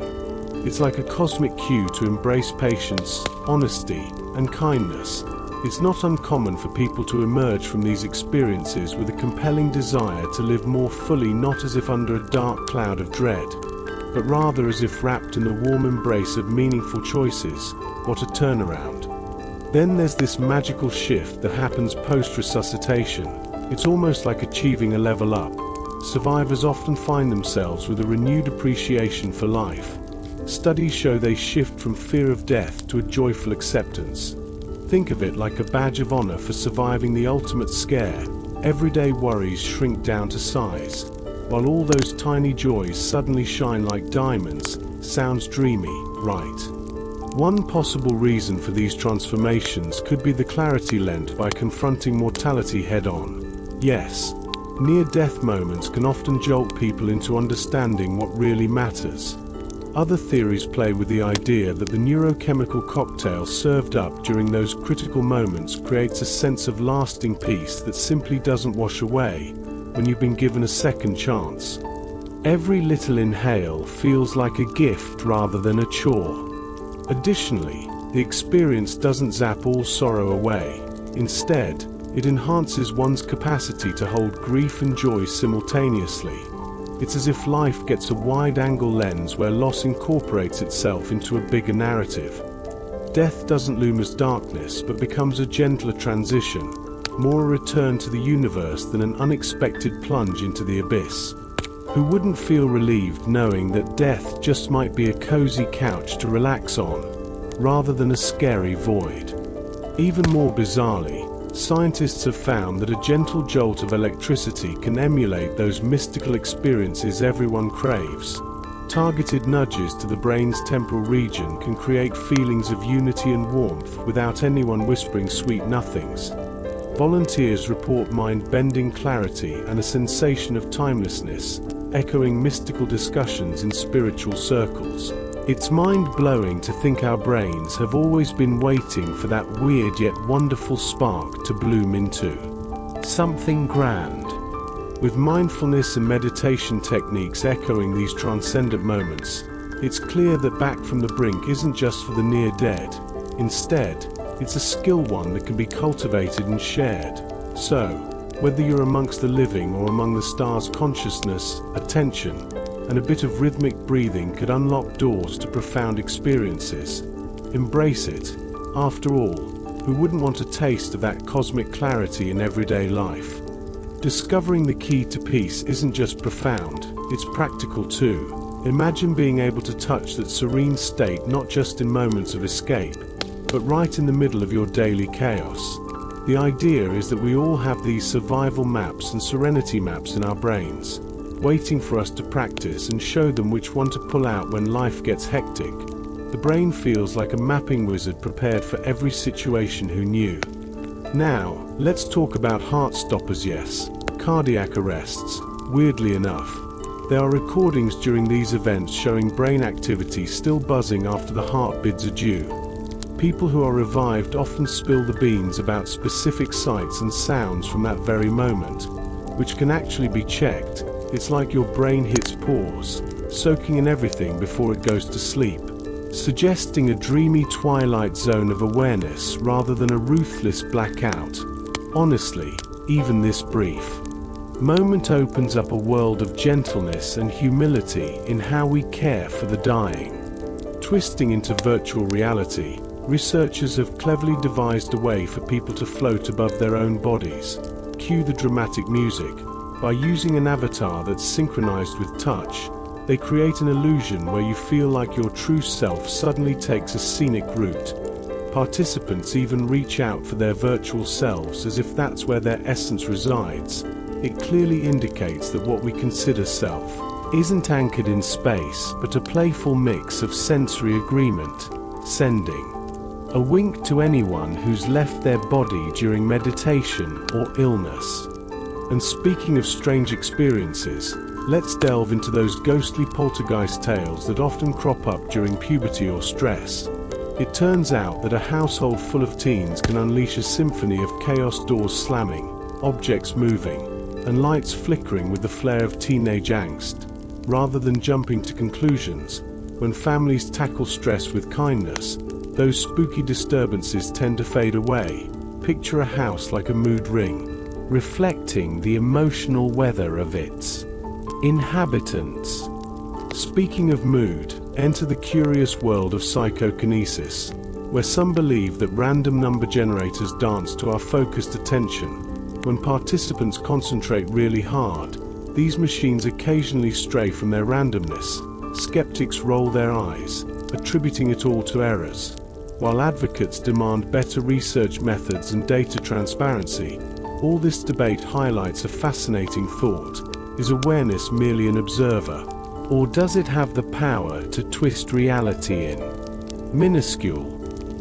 It's like a cosmic cue to embrace patience, honesty, and kindness. It's not uncommon for people to emerge from these experiences with a compelling desire to live more fully, not as if under a dark cloud of dread, but rather as if wrapped in the warm embrace of meaningful choices. What a turnaround. Then there's this magical shift that happens post-resuscitation. It's almost like achieving a level up. Survivors often find themselves with a renewed appreciation for life. Studies show they shift from fear of death to a joyful acceptance. Think of it like a badge of honor for surviving the ultimate scare. Everyday worries shrink down to size, while all those tiny joys suddenly shine like diamonds. Sounds dreamy, right? One possible reason for these transformations could be the clarity lent by confronting mortality head-on. Yes, near-death moments can often jolt people into understanding what really matters. Other theories play with the idea that the neurochemical cocktail served up during those critical moments creates a sense of lasting peace that simply doesn't wash away when you've been given a second chance. Every little inhale feels like a gift rather than a chore. Additionally, the experience doesn't zap all sorrow away. Instead, it enhances one's capacity to hold grief and joy simultaneously. It's as if life gets a wide-angle lens where loss incorporates itself into a bigger narrative. Death doesn't loom as darkness but becomes a gentler transition, more a return to the universe than an unexpected plunge into the abyss. Who wouldn't feel relieved knowing that death just might be a cozy couch to relax on, rather than a scary void? Even more bizarrely, scientists have found that a gentle jolt of electricity can emulate those mystical experiences everyone craves. Targeted nudges to the brain's temporal region can create feelings of unity and warmth without anyone whispering sweet nothings. Volunteers report mind-bending clarity and a sensation of timelessness, echoing mystical discussions in spiritual circles. It's mind-blowing to think our brains have always been waiting for that weird yet wonderful spark to bloom into something grand. With mindfulness and meditation techniques echoing these transcendent moments, it's clear that back from the brink isn't just for the near dead. Instead, it's a skill one that can be cultivated and shared. So, whether you're amongst the living or among the stars, consciousness, attention, and a bit of rhythmic breathing could unlock doors to profound experiences. Embrace it. After all, who wouldn't want a taste of that cosmic clarity in everyday life? Discovering the key to peace isn't just profound, it's practical too. Imagine being able to touch that serene state not just in moments of escape, but right in the middle of your daily chaos. The idea is that we all have these survival maps and serenity maps in our brains, waiting for us to practice and show them which one to pull out when life gets hectic. The brain feels like a mapping wizard prepared for every situation. Who knew? Now, let's talk about heart stoppers. Yes, cardiac arrests. Weirdly enough, there are recordings during these events showing brain activity still buzzing after the heart bids adieu. People who are revived often spill the beans about specific sights and sounds from that very moment, which can actually be checked. It's like your brain hits pause, soaking in everything before it goes to sleep, suggesting a dreamy twilight zone of awareness rather than a ruthless blackout. Honestly, even this brief moment opens up a world of gentleness and humility in how we care for the dying. Twisting into virtual reality, researchers have cleverly devised a way for people to float above their own bodies. Cue the dramatic music. By using an avatar that's synchronized with touch, they create an illusion where you feel like your true self suddenly takes a scenic route. Participants even reach out for their virtual selves as if that's where their essence resides. It clearly indicates that what we consider self isn't anchored in space, but a playful mix of sensory agreement, sending a wink to anyone who's left their body during meditation or illness. And speaking of strange experiences, let's delve into those ghostly poltergeist tales that often crop up during puberty or stress. It turns out that a household full of teens can unleash a symphony of chaos, doors slamming, objects moving, and lights flickering with the flair of teenage angst. Rather than jumping to conclusions, when families tackle stress with kindness, those spooky disturbances tend to fade away. Picture a house like a mood ring, reflecting the emotional weather of its inhabitants. Speaking of mood, enter the curious world of psychokinesis, where some believe that random number generators dance to our focused attention. When participants concentrate really hard, these machines occasionally stray from their randomness. Skeptics roll their eyes, attributing it all to errors, while advocates demand better research methods and data transparency. All this debate highlights a fascinating thought. Is awareness merely an observer, or does it have the power to twist reality in minuscule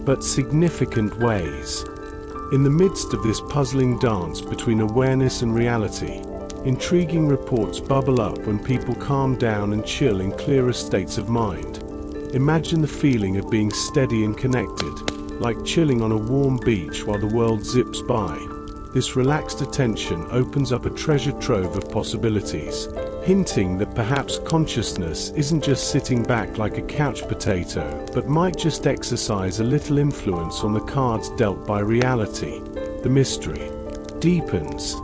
but significant ways? In the midst of this puzzling dance between awareness and reality, intriguing reports bubble up when people calm down and chill in clearer states of mind. Imagine the feeling of being steady and connected, like chilling on a warm beach while the world zips by. This relaxed attention opens up a treasure trove of possibilities, hinting that perhaps consciousness isn't just sitting back like a couch potato, but might just exercise a little influence on the cards dealt by reality. The mystery deepens,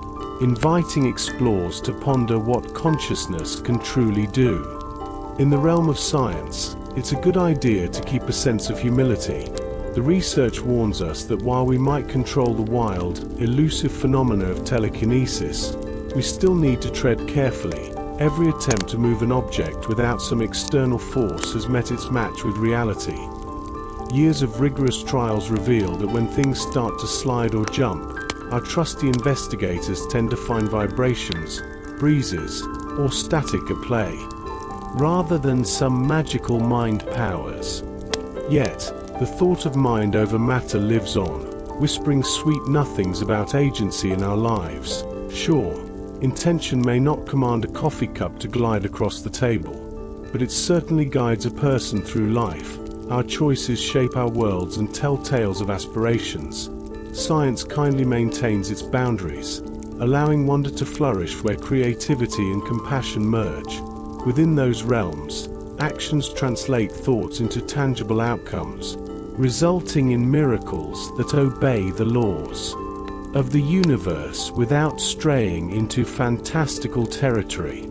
inviting explorers to ponder what consciousness can truly do. In the realm of science, it's a good idea to keep a sense of humility. The research warns us that while we might control the wild, elusive phenomena of telekinesis, we still need to tread carefully. Every attempt to move an object without some external force has met its match with reality. Years of rigorous trials reveal that when things start to slide or jump, our trusty investigators tend to find vibrations, breezes, or static at play, rather than some magical mind powers. Yet, the thought of mind over matter lives on, whispering sweet nothings about agency in our lives. Sure, intention may not command a coffee cup to glide across the table, but it certainly guides a person through life. Our choices shape our worlds and tell tales of aspirations. Science kindly maintains its boundaries, allowing wonder to flourish where creativity and compassion merge. Within those realms, actions translate thoughts into tangible outcomes, resulting in miracles that obey the laws of the universe without straying into fantastical territory.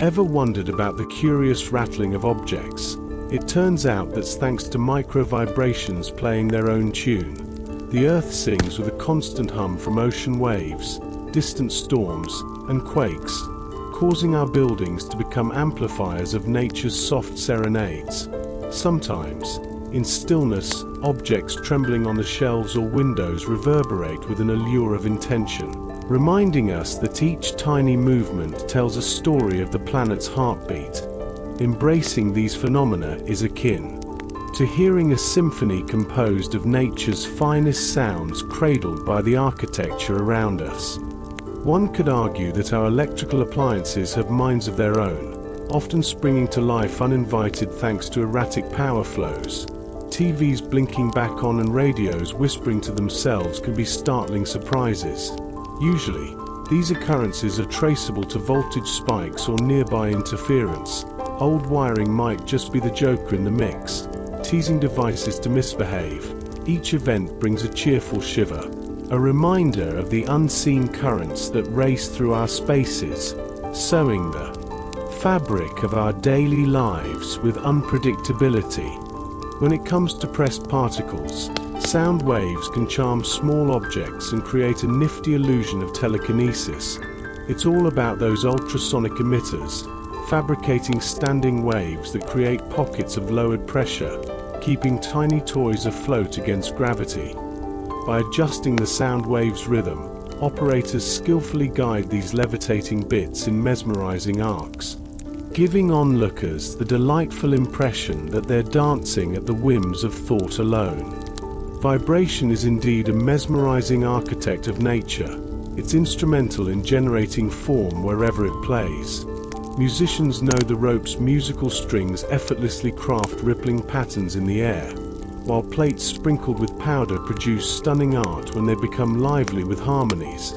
Ever wondered about the curious rattling of objects? It turns out that's thanks to micro-vibrations playing their own tune. The Earth sings with a constant hum from ocean waves, distant storms, and quakes, causing our buildings to become amplifiers of nature's soft serenades. Sometimes, in stillness, objects trembling on the shelves or windows reverberate with an allure of intention, reminding us that each tiny movement tells a story of the planet's heartbeat. Embracing these phenomena is akin to hearing a symphony composed of nature's finest sounds cradled by the architecture around us. One could argue that our electrical appliances have minds of their own, often springing to life uninvited thanks to erratic power flows. TVs blinking back on and radios whispering to themselves can be startling surprises. Usually, these occurrences are traceable to voltage spikes or nearby interference. Old wiring might just be the joker in the mix, teasing devices to misbehave. Each event brings a cheerful shiver, a reminder of the unseen currents that race through our spaces, sewing the fabric of our daily lives with unpredictability. When it comes to pressed particles, sound waves can charm small objects and create a nifty illusion of telekinesis. It's all about those ultrasonic emitters, fabricating standing waves that create pockets of lowered pressure, keeping tiny toys afloat against gravity. By adjusting the sound wave's rhythm, operators skillfully guide these levitating bits in mesmerizing arcs, giving onlookers the delightful impression that they're dancing at the whims of thought alone. Vibration is indeed a mesmerizing architect of nature. It's instrumental in generating form wherever it plays. Musicians know the rope's musical strings effortlessly craft rippling patterns in the air, while plates sprinkled with powder produce stunning art when they become lively with harmonies.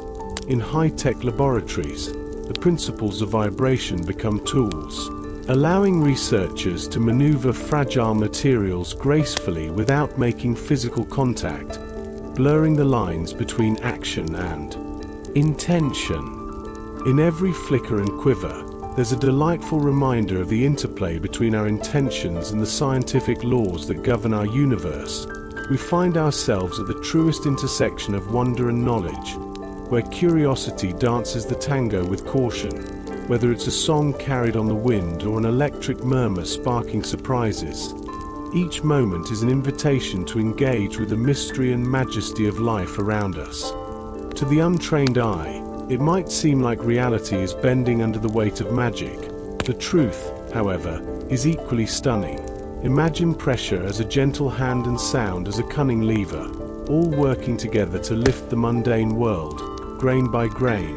In high-tech laboratories, the principles of vibration become tools, allowing researchers to maneuver fragile materials gracefully without making physical contact, blurring the lines between action and intention. In every flicker and quiver, there's a delightful reminder of the interplay between our intentions and the scientific laws that govern our universe. We find ourselves at the truest intersection of wonder and knowledge, where curiosity dances the tango with caution, whether it's a song carried on the wind or an electric murmur sparking surprises. Each moment is an invitation to engage with the mystery and majesty of life around us. To the untrained eye, it might seem like reality is bending under the weight of magic. The truth, however, is equally stunning. Imagine pressure as a gentle hand and sound as a cunning lever, all working together to lift the mundane world, grain by grain.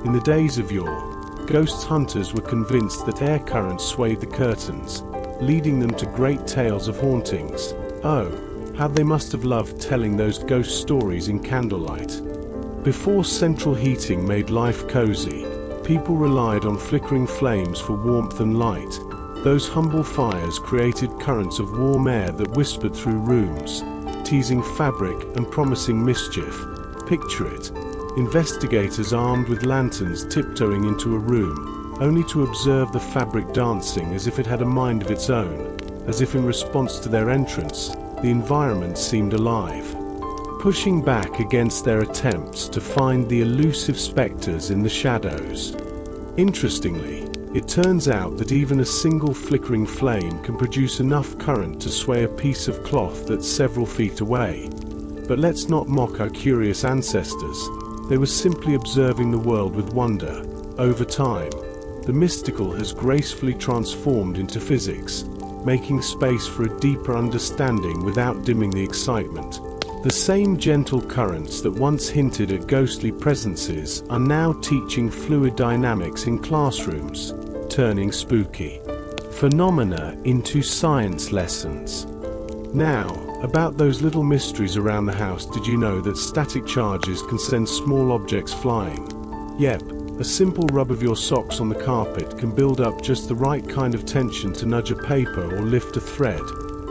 In the days of yore, ghost hunters were convinced that air currents swayed the curtains, leading them to great tales of hauntings. Oh, how they must have loved telling those ghost stories in candlelight. Before central heating made life cozy, people relied on flickering flames for warmth and light. Those humble fires created currents of warm air that whispered through rooms, teasing fabric and promising mischief. Picture it: investigators armed with lanterns tiptoeing into a room, only to observe the fabric dancing as if it had a mind of its own, as if in response to their entrance, the environment seemed alive, pushing back against their attempts to find the elusive specters in the shadows. Interestingly, it turns out that even a single flickering flame can produce enough current to sway a piece of cloth that's several feet away. But let's not mock our curious ancestors. They were simply observing the world with wonder. Over time, the mystical has gracefully transformed into physics, making space for a deeper understanding without dimming the excitement. The same gentle currents that once hinted at ghostly presences are now teaching fluid dynamics in classrooms, turning spooky phenomena into science lessons. Now, about those little mysteries around the house, did you know that static charges can send small objects flying? Yep, a simple rub of your socks on the carpet can build up just the right kind of tension to nudge a paper or lift a thread,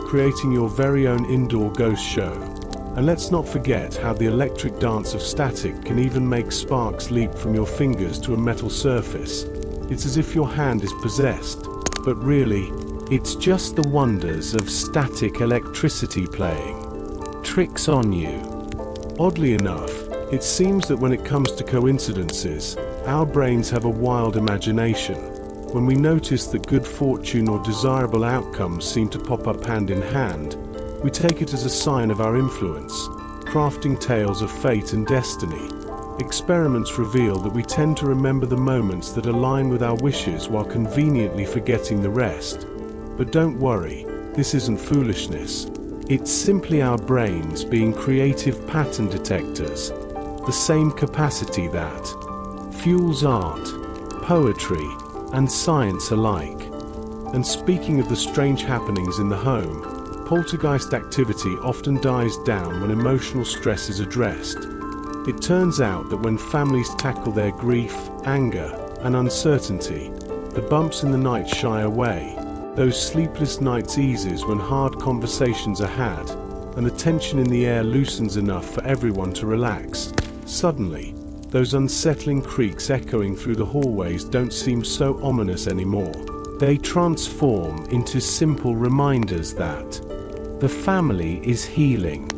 creating your very own indoor ghost show. And let's not forget how the electric dance of static can even make sparks leap from your fingers to a metal surface. It's as if your hand is possessed, but really, it's just the wonders of static electricity playing tricks on you. Oddly enough, it seems that when it comes to coincidences, our brains have a wild imagination. When we notice that good fortune or desirable outcomes seem to pop up hand in hand, we take it as a sign of our influence, crafting tales of fate and destiny. Experiments reveal that we tend to remember the moments that align with our wishes while conveniently forgetting the rest. But don't worry, this isn't foolishness. It's simply our brains being creative pattern detectors, the same capacity that fuels art, poetry, and science alike. And speaking of the strange happenings in the home, poltergeist activity often dies down when emotional stress is addressed. It turns out that when families tackle their grief, anger, and uncertainty, the bumps in the night shy away. Those sleepless nights eases when hard conversations are had, and the tension in the air loosens enough for everyone to relax. Suddenly, those unsettling creaks echoing through the hallways don't seem so ominous anymore. They transform into simple reminders that the family is healing.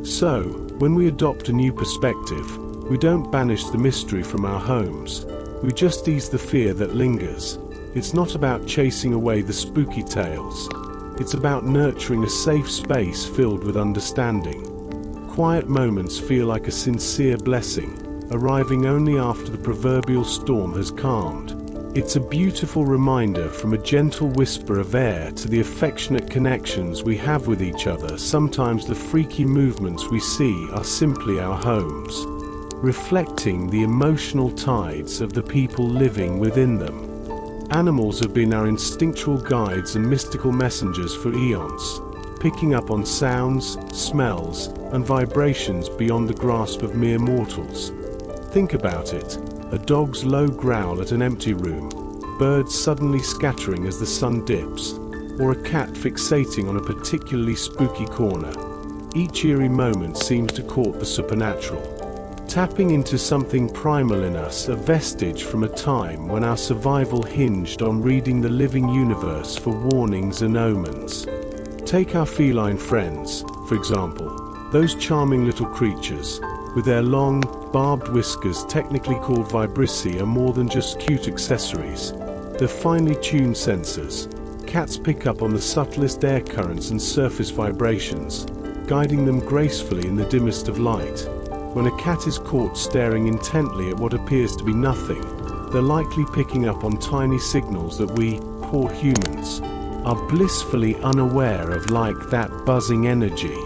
So, when we adopt a new perspective, we don't banish the mystery from our homes. We just ease the fear that lingers. It's not about chasing away the spooky tales. It's about nurturing a safe space filled with understanding. Quiet moments feel like a sincere blessing, arriving only after the proverbial storm has calmed. It's a beautiful reminder from a gentle whisper of air to the affectionate connections we have with each other. Sometimes the freaky movements we see are simply our homes, reflecting the emotional tides of the people living within them. Animals have been our instinctual guides and mystical messengers for eons, picking up on sounds, smells, and vibrations beyond the grasp of mere mortals. Think about it. A dog's low growl at an empty room, birds suddenly scattering as the sun dips, or a cat fixating on a particularly spooky corner. Each eerie moment seems to court the supernatural, tapping into something primal in us, a vestige from a time when our survival hinged on reading the living universe for warnings and omens. Take our feline friends, for example, those charming little creatures, with their long, barbed whiskers technically called vibrissae are more than just cute accessories. They're finely tuned sensors. Cats pick up on the subtlest air currents and surface vibrations, guiding them gracefully in the dimmest of light. When a cat is caught staring intently at what appears to be nothing, they're likely picking up on tiny signals that we, poor humans, are blissfully unaware of, like that buzzing energy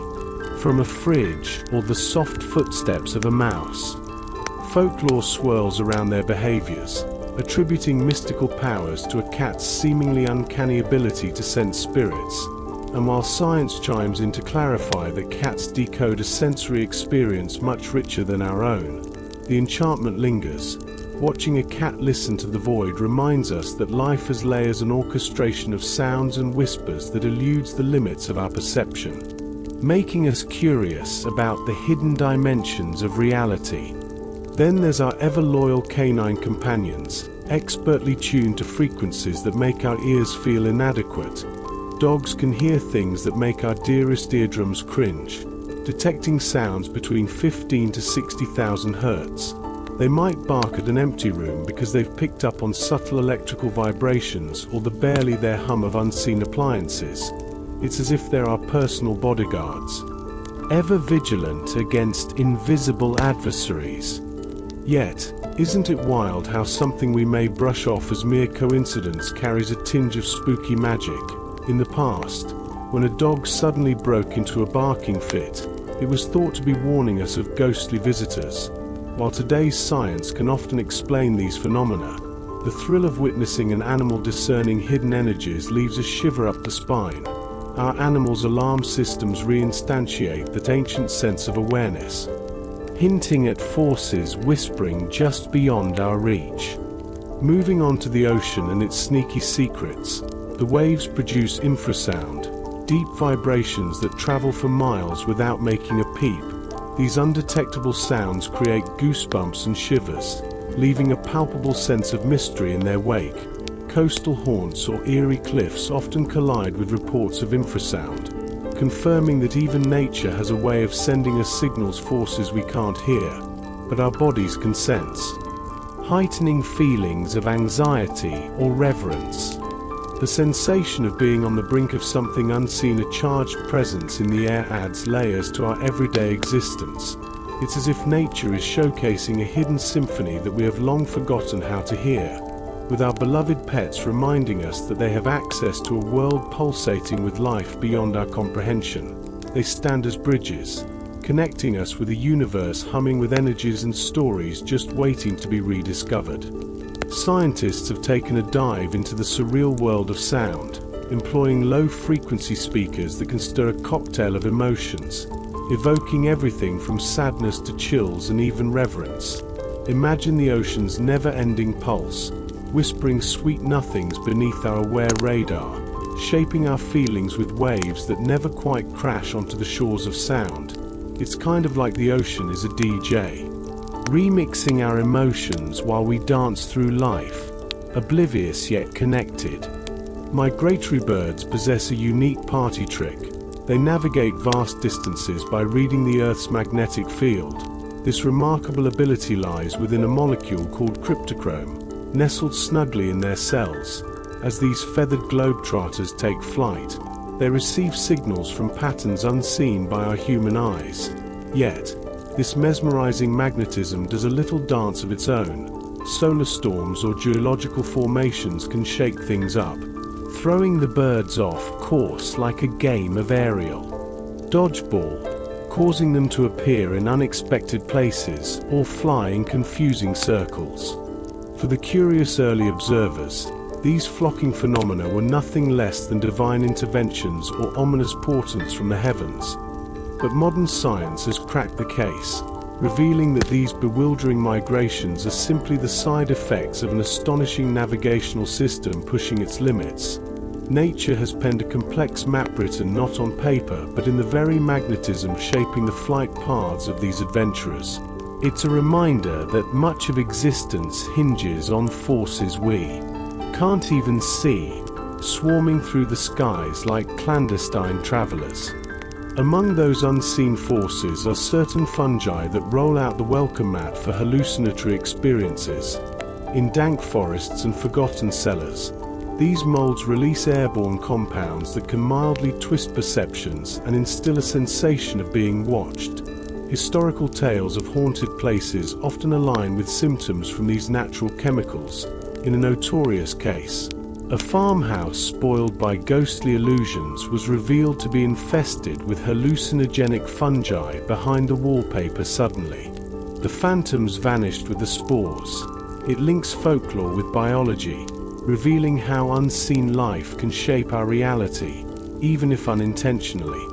from a fridge or the soft footsteps of a mouse. Folklore swirls around their behaviors, attributing mystical powers to a cat's seemingly uncanny ability to sense spirits. And while science chimes in to clarify that cats decode a sensory experience much richer than our own, the enchantment lingers. Watching a cat listen to the void reminds us that life has layers and orchestration of sounds and whispers that eludes the limits of our perception, making us curious about the hidden dimensions of reality. Then there's our ever-loyal canine companions, expertly tuned to frequencies that make our ears feel inadequate. Dogs can hear things that make our dearest eardrums cringe, detecting sounds between 15 to 60,000 hertz. They might bark at an empty room because they've picked up on subtle electrical vibrations or the barely their hum of unseen appliances. It's as if they're our personal bodyguards, ever vigilant against invisible adversaries. Yet, isn't it wild how something we may brush off as mere coincidence carries a tinge of spooky magic? In the past, when a dog suddenly broke into a barking fit, it was thought to be warning us of ghostly visitors. While today's science can often explain these phenomena, the thrill of witnessing an animal discerning hidden energies leaves a shiver up the spine. Our animals' alarm systems reinstantiate that ancient sense of awareness. hinting at forces whispering just beyond our reach. Moving on to the ocean and its sneaky secrets, the waves produce infrasound, deep vibrations that travel for miles without making a peep. These undetectable sounds create goosebumps and shivers, leaving a palpable sense of mystery in their wake. Coastal haunts or eerie cliffs often collide with reports of infrasound, confirming that even nature has a way of sending us signals, forces we can't hear, but our bodies can sense. Heightening feelings of anxiety or reverence. The sensation of being on the brink of something unseen, a charged presence in the air, adds layers to our everyday existence. It's as if nature is showcasing a hidden symphony that we have long forgotten how to hear, with our beloved pets reminding us that they have access to a world pulsating with life beyond our comprehension. They stand as bridges, connecting us with a universe humming with energies and stories just waiting to be rediscovered. Scientists have taken a dive into the surreal world of sound, employing low-frequency speakers that can stir a cocktail of emotions, evoking everything from sadness to chills and even reverence. Imagine the ocean's never-ending pulse, whispering sweet nothings beneath our aware radar, shaping our feelings with waves that never quite crash onto the shores of sound. It's kind of like the ocean is a DJ, remixing our emotions while we dance through life, oblivious yet connected. Migratory birds possess a unique party trick. They navigate vast distances by reading the Earth's magnetic field. This remarkable ability lies within a molecule called cryptochrome, nestled snugly in their cells. As these feathered globetrotters take flight, they receive signals from patterns unseen by our human eyes. Yet, this mesmerizing magnetism does a little dance of its own. Solar storms or geological formations can shake things up, throwing the birds off course like a game of aerial dodgeball, causing them to appear in unexpected places or fly in confusing circles. For the curious early observers, these flocking phenomena were nothing less than divine interventions or ominous portents from the heavens. But modern science has cracked the case, revealing that these bewildering migrations are simply the side effects of an astonishing navigational system pushing its limits. Nature has penned a complex map written not on paper but in the very magnetism shaping the flight paths of these adventurers. It's a reminder that much of existence hinges on forces we can't even see, swarming through the skies like clandestine travelers. Among those unseen forces are certain fungi that roll out the welcome mat for hallucinatory experiences. In dank forests and forgotten cellars, these molds release airborne compounds that can mildly twist perceptions and instill a sensation of being watched. Historical tales of haunted places often align with symptoms from these natural chemicals. In a notorious case, a farmhouse spoiled by ghostly illusions was revealed to be infested with hallucinogenic fungi behind the wallpaper suddenly. The phantoms vanished with the spores. It links folklore with biology, revealing how unseen life can shape our reality, even if unintentionally.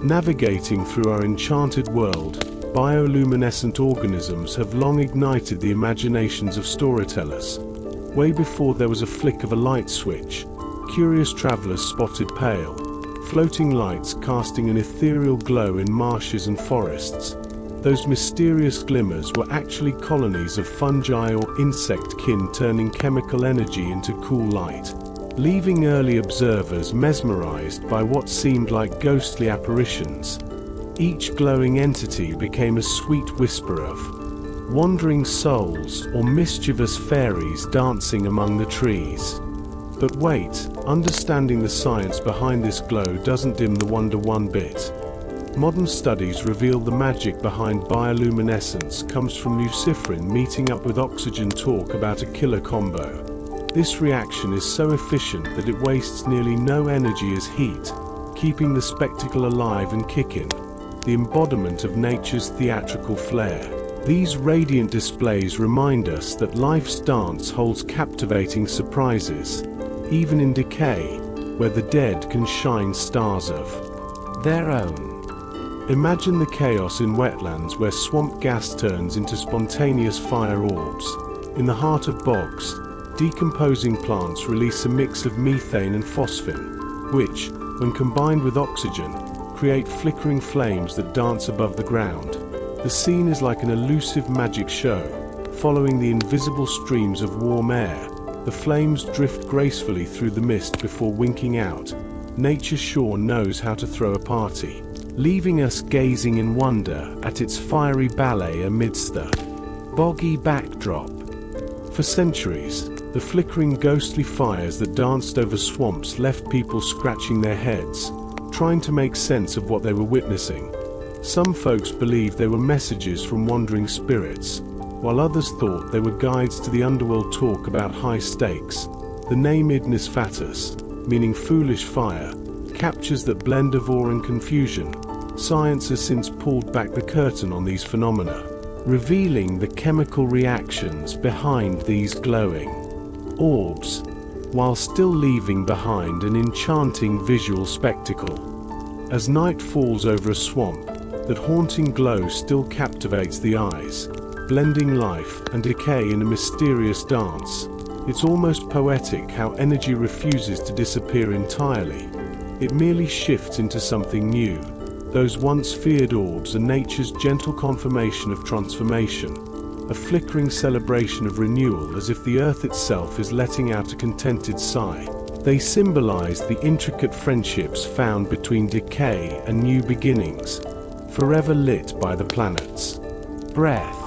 Navigating through our enchanted world, bioluminescent organisms have long ignited the imaginations of storytellers. Way before there was a flick of a light switch, curious travelers spotted pale, floating lights casting an ethereal glow in marshes and forests. Those mysterious glimmers were actually colonies of fungi or insect kin turning chemical energy into cool light, leaving early observers mesmerized by what seemed like ghostly apparitions. Each glowing entity became a sweet whisper of wandering souls or mischievous fairies dancing among the trees. But wait, understanding the science behind this glow doesn't dim the wonder one bit. Modern studies reveal the magic behind bioluminescence comes from luciferin meeting up with oxygen. Talk about a killer combo. This reaction is so efficient that it wastes nearly no energy as heat, keeping the spectacle alive and kicking, the embodiment of nature's theatrical flair. These radiant displays remind us that life's dance holds captivating surprises, even in decay, where the dead can shine stars of their own. Imagine the chaos in wetlands where swamp gas turns into spontaneous fire orbs. In the heart of bogs, decomposing plants release a mix of methane and phosphine, which, when combined with oxygen, create flickering flames that dance above the ground. The scene is like an elusive magic show. Following the invisible streams of warm air, the flames drift gracefully through the mist before winking out. Nature sure knows how to throw a party, leaving us gazing in wonder at its fiery ballet amidst the boggy backdrop. For centuries, the flickering ghostly fires that danced over swamps left people scratching their heads, trying to make sense of what they were witnessing. Some folks believed they were messages from wandering spirits, while others thought they were guides to the underworld. Talk about high stakes. The name Ignis Fatuus, meaning foolish fire, captures that blend of awe and confusion. Science has since pulled back the curtain on these phenomena, revealing the chemical reactions behind these glowing orbs, while still leaving behind an enchanting visual spectacle. As night falls over a swamp, that haunting glow still captivates the eyes, blending life and decay in a mysterious dance. It's almost poetic how energy refuses to disappear entirely. It merely shifts into something new. Those once feared orbs are nature's gentle confirmation of transformation, a flickering celebration of renewal, as if the earth itself is letting out a contented sigh. They symbolize the intricate friendships found between decay and new beginnings, forever lit by the planet's breath.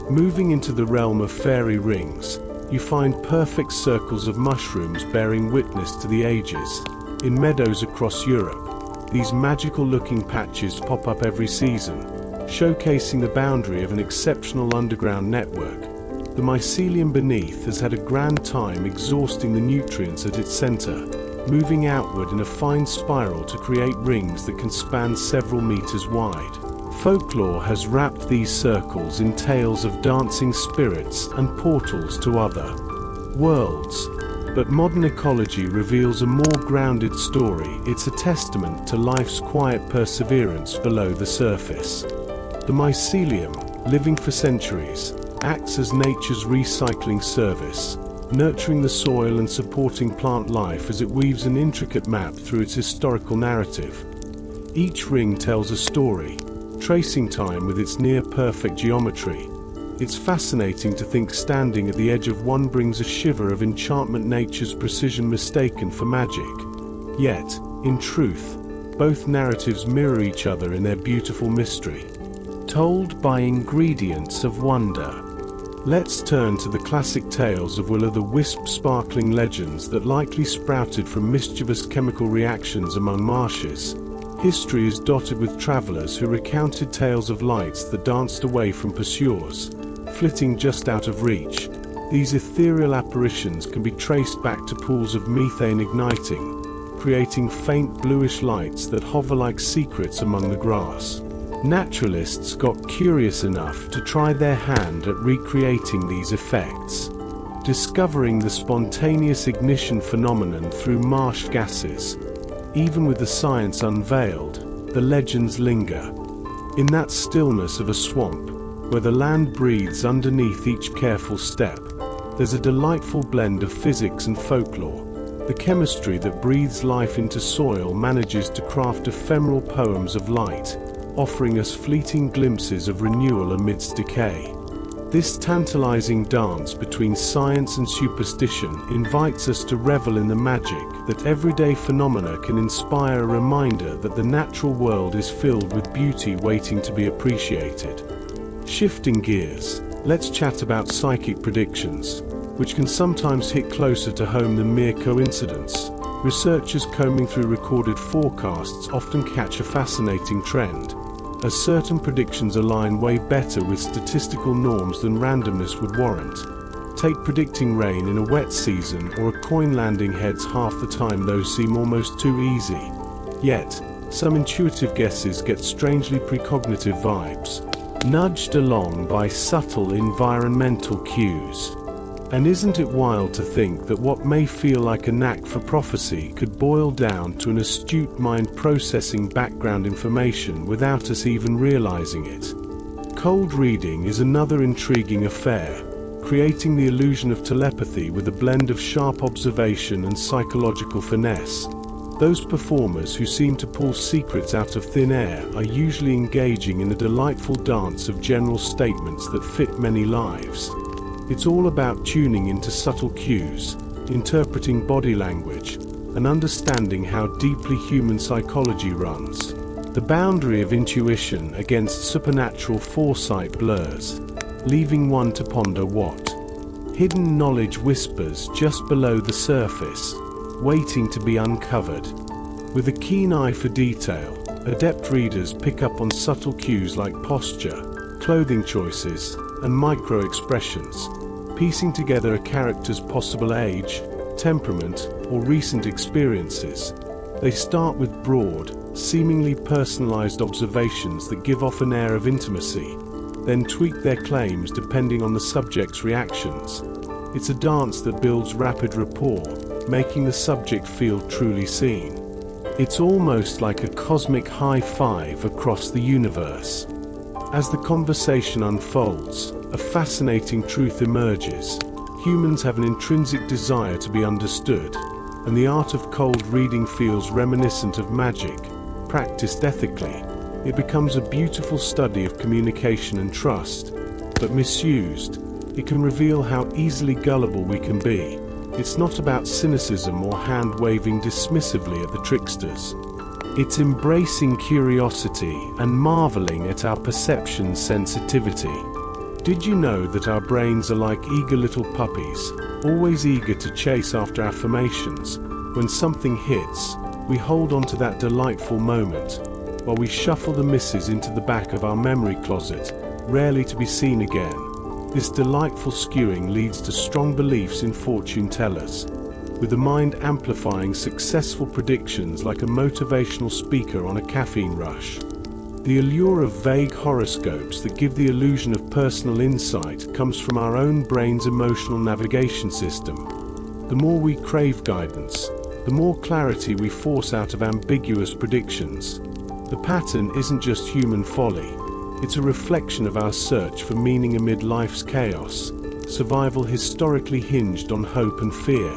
Moving into the realm of fairy rings, you find perfect circles of mushrooms bearing witness to the ages. In meadows across Europe, these magical-looking patches pop up every season, showcasing the boundary of an exceptional underground network. The mycelium beneath has had a grand time exhausting the nutrients at its center, moving outward in a fine spiral to create rings that can span several meters wide. Folklore has wrapped these circles in tales of dancing spirits and portals to other worlds. But modern ecology reveals a more grounded story. It's a testament to life's quiet perseverance below the surface. The mycelium, living for centuries, acts as nature's recycling service, nurturing the soil and supporting plant life as it weaves an intricate map through its historical narrative. Each ring tells a story, tracing time with its near-perfect geometry. It's fascinating to think standing at the edge of one brings a shiver of enchantment, nature's precision mistaken for magic. Yet, in truth, both narratives mirror each other in their beautiful mystery, told by ingredients of wonder. Let's turn to the classic tales of will-o'-the-wisp, sparkling legends that likely sprouted from mischievous chemical reactions among marshes. History is dotted with travelers who recounted tales of lights that danced away from pursuers, flitting just out of reach. These ethereal apparitions can be traced back to pools of methane igniting, creating faint bluish lights that hover like secrets among the grass. Naturalists got curious enough to try their hand at recreating these effects, discovering the spontaneous ignition phenomenon through marsh gases. Even with the science unveiled, the legends linger. In that stillness of a swamp, where the land breathes underneath each careful step, there's a delightful blend of physics and folklore. The chemistry that breathes life into soil manages to craft ephemeral poems of light, offering us fleeting glimpses of renewal amidst decay. This tantalizing dance between science and superstition invites us to revel in the magic that everyday phenomena can inspire, a reminder that the natural world is filled with beauty waiting to be appreciated. Shifting gears, let's chat about psychic predictions, which can sometimes hit closer to home than mere coincidence. Researchers combing through recorded forecasts often catch a fascinating trend, as certain predictions align way better with statistical norms than randomness would warrant. Take predicting rain in a wet season or a coin landing heads half the time. Those seem almost too easy. Yet, some intuitive guesses get strangely precognitive vibes, nudged along by subtle environmental cues. And isn't it wild to think that what may feel like a knack for prophecy could boil down to an astute mind processing background information without us even realizing it? Cold reading is another intriguing affair, creating the illusion of telepathy with a blend of sharp observation and psychological finesse. Those performers who seem to pull secrets out of thin air are usually engaging in a delightful dance of general statements that fit many lives. It's all about tuning into subtle cues, interpreting body language, and understanding how deeply human psychology runs. The boundary of intuition against supernatural foresight blurs, leaving one to ponder what hidden knowledge whispers just below the surface, waiting to be uncovered. With a keen eye for detail, adept readers pick up on subtle cues like posture, clothing choices, and micro-expressions, piecing together a character's possible age, temperament, or recent experiences. They start with broad, seemingly personalized observations that give off an air of intimacy, then tweak their claims depending on the subject's reactions. It's a dance that builds rapid rapport, making the subject feel truly seen. It's almost like a cosmic high five across the universe. As the conversation unfolds, a fascinating truth emerges. Humans have an intrinsic desire to be understood, and the art of cold reading feels reminiscent of magic. Practiced ethically, it becomes a beautiful study of communication and trust, but misused, it can reveal how easily gullible we can be. It's not about cynicism or hand-waving dismissively at the tricksters. It's embracing curiosity and marveling at our perception's sensitivity. Did you know that our brains are like eager little puppies, always eager to chase after affirmations? When something hits, we hold on to that delightful moment, while we shuffle the misses into the back of our memory closet, rarely to be seen again. This delightful skewing leads to strong beliefs in fortune tellers, with the mind amplifying successful predictions like a motivational speaker on a caffeine rush. The allure of vague horoscopes that give the illusion of personal insight comes from our own brain's emotional navigation system. The more we crave guidance, the more clarity we force out of ambiguous predictions. The pattern isn't just human folly. It's a reflection of our search for meaning amid life's chaos, survival historically hinged on hope and fear.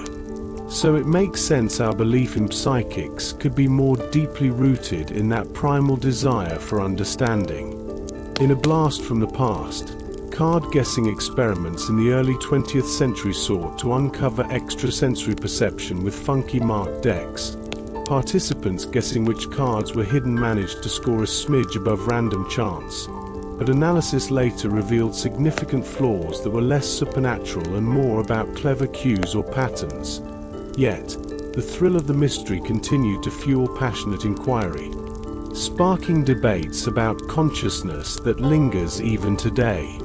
So it makes sense our belief in psychics could be more deeply rooted in that primal desire for understanding. In a blast from the past, card-guessing experiments in the early 20th century sought to uncover extrasensory perception with funky marked decks. Participants guessing which cards were hidden managed to score a smidge above random chance, but analysis later revealed significant flaws that were less supernatural and more about clever cues or patterns. Yet, the thrill of the mystery continued to fuel passionate inquiry, sparking debates about consciousness that lingers even today.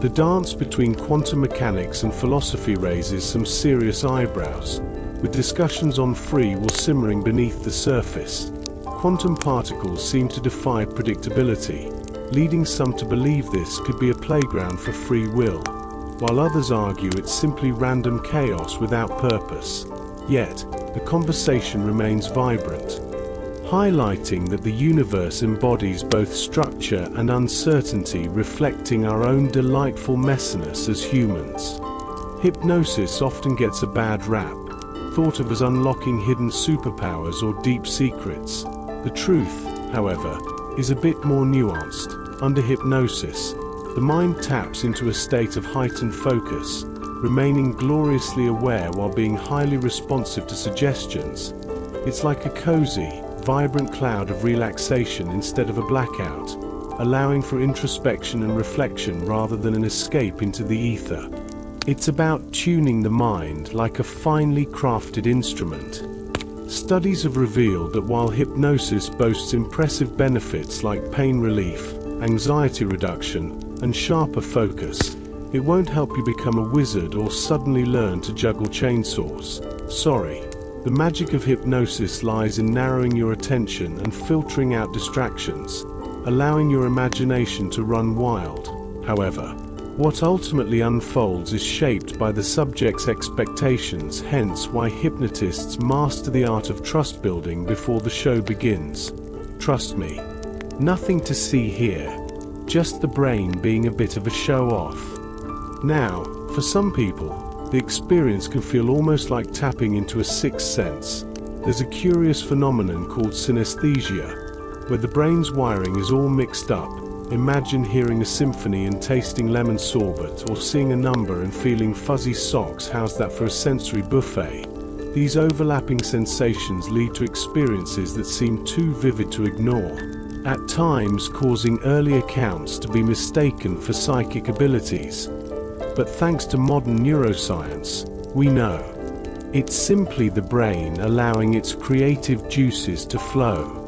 The dance between quantum mechanics and philosophy raises some serious eyebrows, with discussions on free will simmering beneath the surface. Quantum particles seem to defy predictability, leading some to believe this could be a playground for free will, while others argue it's simply random chaos without purpose. Yet, the conversation remains vibrant, highlighting that the universe embodies both structure and uncertainty, reflecting our own delightful messiness as humans. Hypnosis often gets a bad rap, thought of as unlocking hidden superpowers or deep secrets. The truth, however, is a bit more nuanced. Under hypnosis, the mind taps into a state of heightened focus, remaining gloriously aware while being highly responsive to suggestions. It's like a cozy, vibrant cloud of relaxation instead of a blackout, allowing for introspection and reflection rather than an escape into the ether. It's about tuning the mind like a finely crafted instrument. Studies have revealed that while hypnosis boasts impressive benefits like pain relief, anxiety reduction, and sharper focus, it won't help you become a wizard or suddenly learn to juggle chainsaws. Sorry. The magic of hypnosis lies in narrowing your attention and filtering out distractions, allowing your imagination to run wild. However, What ultimately unfolds is shaped by the subject's expectations, hence why hypnotists master the art of trust building before the show begins. Trust me, nothing to see here, just the brain being a bit of a show-off. Now, for some people, the experience can feel almost like tapping into a sixth sense. There's a curious phenomenon called synesthesia, where the brain's wiring is all mixed up. Imagine hearing a symphony and tasting lemon sorbet, or seeing a number and feeling fuzzy socks. How's that for a sensory buffet? These overlapping sensations lead to experiences that seem too vivid to ignore, at times causing early accounts to be mistaken for psychic abilities. But thanks to modern neuroscience, we know it's simply the brain allowing its creative juices to flow.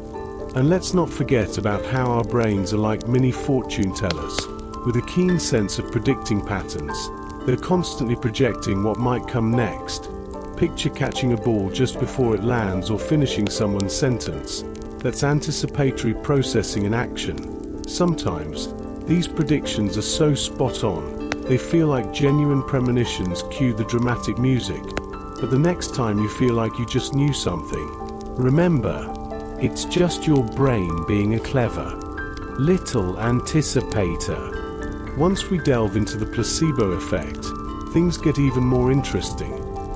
And let's not forget about how our brains are like mini fortune tellers, with a keen sense of predicting patterns. They're constantly projecting what might come next. Picture catching a ball just before it lands, or finishing someone's sentence. That's anticipatory processing in action. Sometimes, these predictions are so spot on, they feel like genuine premonitions. Cue the dramatic music. But the next time you feel like you just knew something, remember, it's just your brain being a clever little anticipator. Once we delve into the placebo effect, things get even more interesting.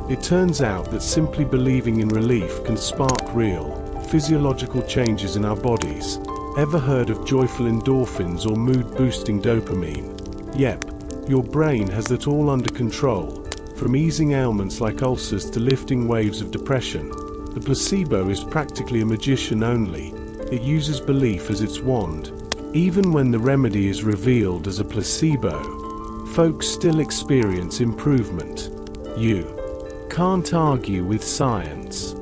It turns out that simply believing in relief can spark real, physiological changes in our bodies. Ever heard of joyful endorphins or mood-boosting dopamine? Yep, your brain has that all under control, from easing ailments like ulcers to lifting waves of depression. The placebo is practically a magician only. It uses belief as its wand. Even when the remedy is revealed as a placebo, folks still experience improvement. You can't argue with science.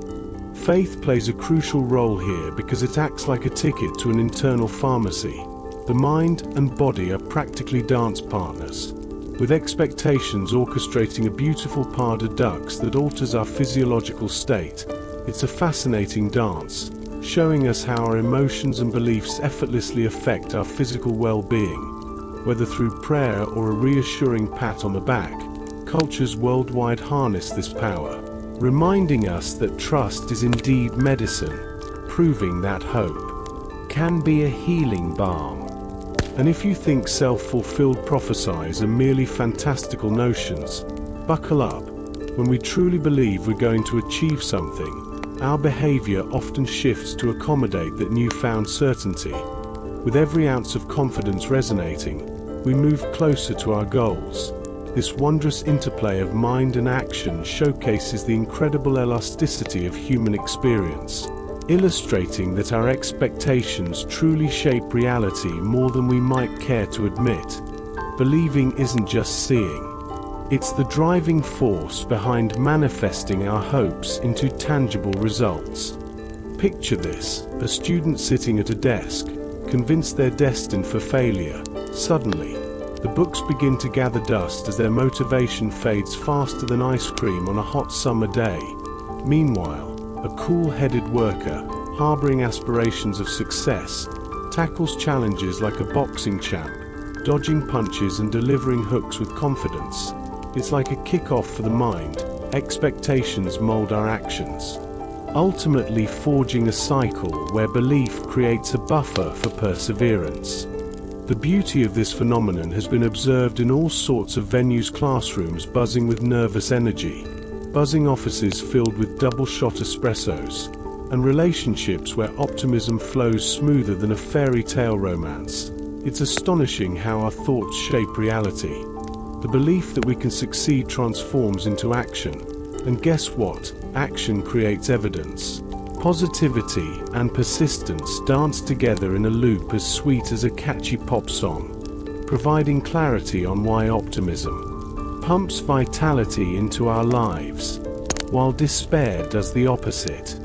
Faith plays a crucial role here because it acts like a ticket to an internal pharmacy. The mind and body are practically dance partners, with expectations orchestrating a beautiful pas de deux that alters our physiological state. It's a fascinating dance, showing us how our emotions and beliefs effortlessly affect our physical well-being. Whether through prayer or a reassuring pat on the back, cultures worldwide harness this power, reminding us that trust is indeed medicine, proving that hope can be a healing balm. And if you think self-fulfilled prophecies are merely fantastical notions, buckle up. When we truly believe we're going to achieve something, our behavior often shifts to accommodate that newfound certainty. With every ounce of confidence resonating, we move closer to our goals. This wondrous interplay of mind and action showcases the incredible elasticity of human experience, illustrating that our expectations truly shape reality more than we might care to admit. Believing isn't just seeing. It's the driving force behind manifesting our hopes into tangible results. Picture this: a student sitting at a desk, convinced they're destined for failure. Suddenly, the books begin to gather dust as their motivation fades faster than ice cream on a hot summer day. Meanwhile, a cool-headed worker, harboring aspirations of success, tackles challenges like a boxing champ, dodging punches and delivering hooks with confidence. It's like a kick-off for the mind. Expectations mold our actions, ultimately forging a cycle where belief creates a buffer for perseverance. The beauty of this phenomenon has been observed in all sorts of venues: classrooms buzzing with nervous energy, buzzing offices filled with double-shot espressos, and relationships where optimism flows smoother than a fairy tale romance. It's astonishing how our thoughts shape reality. The belief that we can succeed transforms into action. And guess what? Action creates evidence. Positivity and persistence dance together in a loop as sweet as a catchy pop song, providing clarity on why optimism pumps vitality into our lives, while despair does the opposite.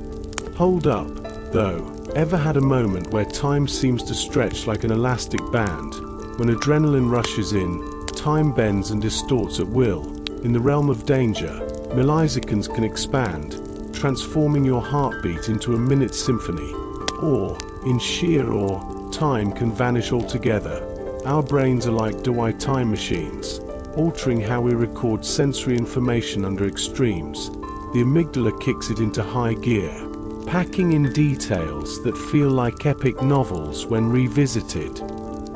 Hold up, though. Ever had a moment where time seems to stretch like an elastic band? When adrenaline rushes in, time bends and distorts at will. In the realm of danger, milliseconds can expand, transforming your heartbeat into a minute symphony. Or, in sheer awe, time can vanish altogether. Our brains are like defy time machines, altering how we record sensory information under extremes. The amygdala kicks it into high gear, packing in details that feel like epic novels when revisited,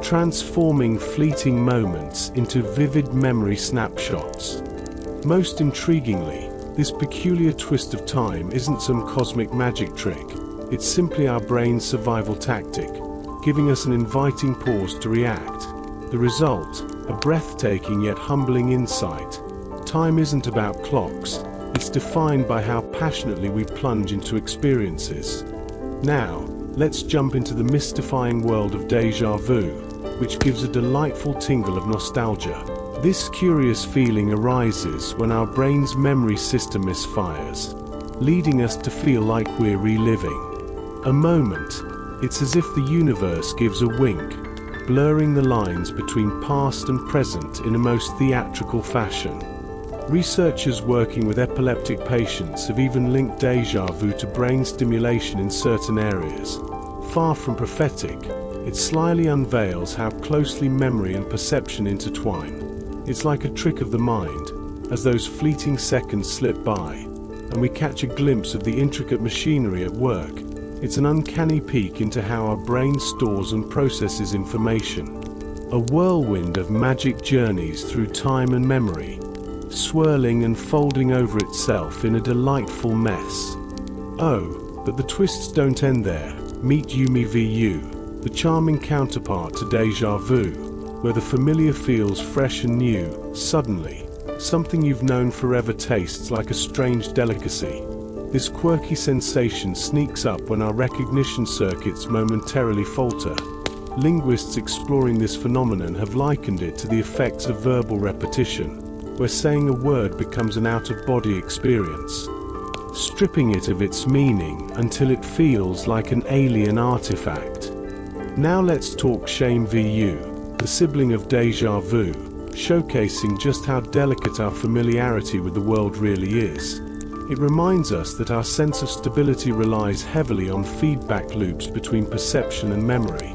transforming fleeting moments into vivid memory snapshots. Most intriguingly, this peculiar twist of time isn't some cosmic magic trick. It's simply our brain's survival tactic, giving us an inviting pause to react. The result, a breathtaking yet humbling insight. Time isn't about clocks, it's defined by how passionately we plunge into experiences. Now, let's jump into the mystifying world of déjà vu, which gives a delightful tingle of nostalgia. This curious feeling arises when our brain's memory system misfires, leading us to feel like we're reliving a moment. It's as if the universe gives a wink, blurring the lines between past and present in a most theatrical fashion. Researchers working with epileptic patients have even linked déjà vu to brain stimulation in certain areas. Far from prophetic, it slyly unveils how closely memory and perception intertwine. It's like a trick of the mind, as those fleeting seconds slip by, and we catch a glimpse of the intricate machinery at work. It's an uncanny peek into how our brain stores and processes information. A whirlwind of magic journeys through time and memory, swirling and folding over itself in a delightful mess. Oh, but the twists don't end there. Meet Yumi VU, the charming counterpart to déjà vu, where the familiar feels fresh and new. Suddenly, something you've known forever tastes like a strange delicacy. This quirky sensation sneaks up when our recognition circuits momentarily falter. Linguists exploring this phenomenon have likened it to the effects of verbal repetition, where saying a word becomes an out-of-body experience, stripping it of its meaning until it feels like an alien artifact. Now let's talk Shame VU, the sibling of déjà vu, showcasing just how delicate our familiarity with the world really is. It reminds us that our sense of stability relies heavily on feedback loops between perception and memory.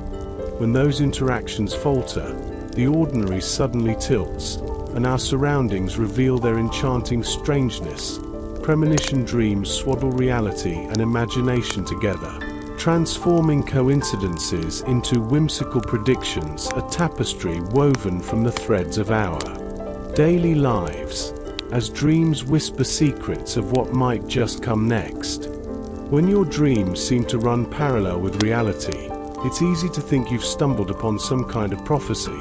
When those interactions falter, the ordinary suddenly tilts, and our surroundings reveal their enchanting strangeness. Premonition dreams swaddle reality and imagination together, transforming coincidences into whimsical predictions, a tapestry woven from the threads of our daily lives, as dreams whisper secrets of what might just come next. When your dreams seem to run parallel with reality, it's easy to think you've stumbled upon some kind of prophecy.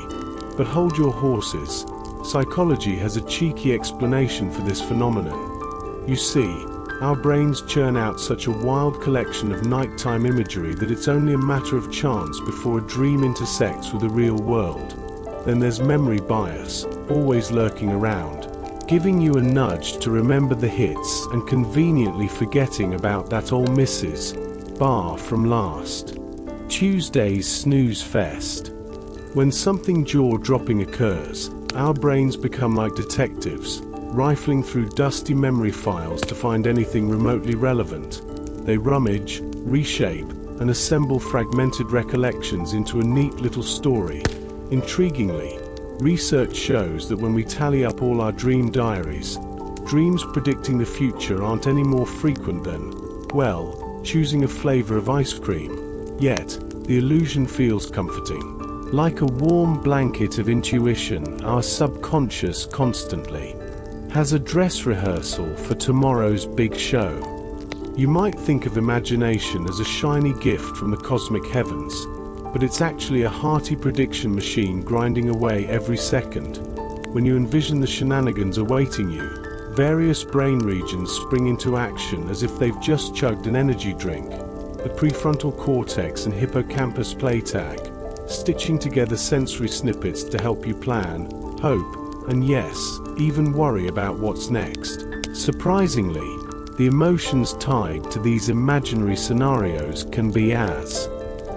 But hold your horses. Psychology has a cheeky explanation for this phenomenon. You see, our brains churn out such a wild collection of nighttime imagery that it's only a matter of chance before a dream intersects with the real world. Then there's memory bias, always lurking around, giving you a nudge to remember the hits and conveniently forgetting about that all misses bar from last Tuesday's snooze fest. When something jaw-dropping occurs, our brains become like detectives, rifling through dusty memory files to find anything remotely relevant. They rummage, reshape, and assemble fragmented recollections into a neat little story. Intriguingly, research shows that when we tally up all our dream diaries, dreams predicting the future aren't any more frequent than, well, choosing a flavor of ice cream. Yet, the illusion feels comforting. Like a warm blanket of intuition, our subconscious constantly has a dress rehearsal for tomorrow's big show. You might think of imagination as a shiny gift from the cosmic heavens, but it's actually a hearty prediction machine grinding away every second. When you envision the shenanigans awaiting you, various brain regions spring into action as if they've just chugged an energy drink. The prefrontal cortex and hippocampus play tag, stitching together sensory snippets to help you plan, hope, and yes, even worry about what's next. Surprisingly, the emotions tied to these imaginary scenarios can be as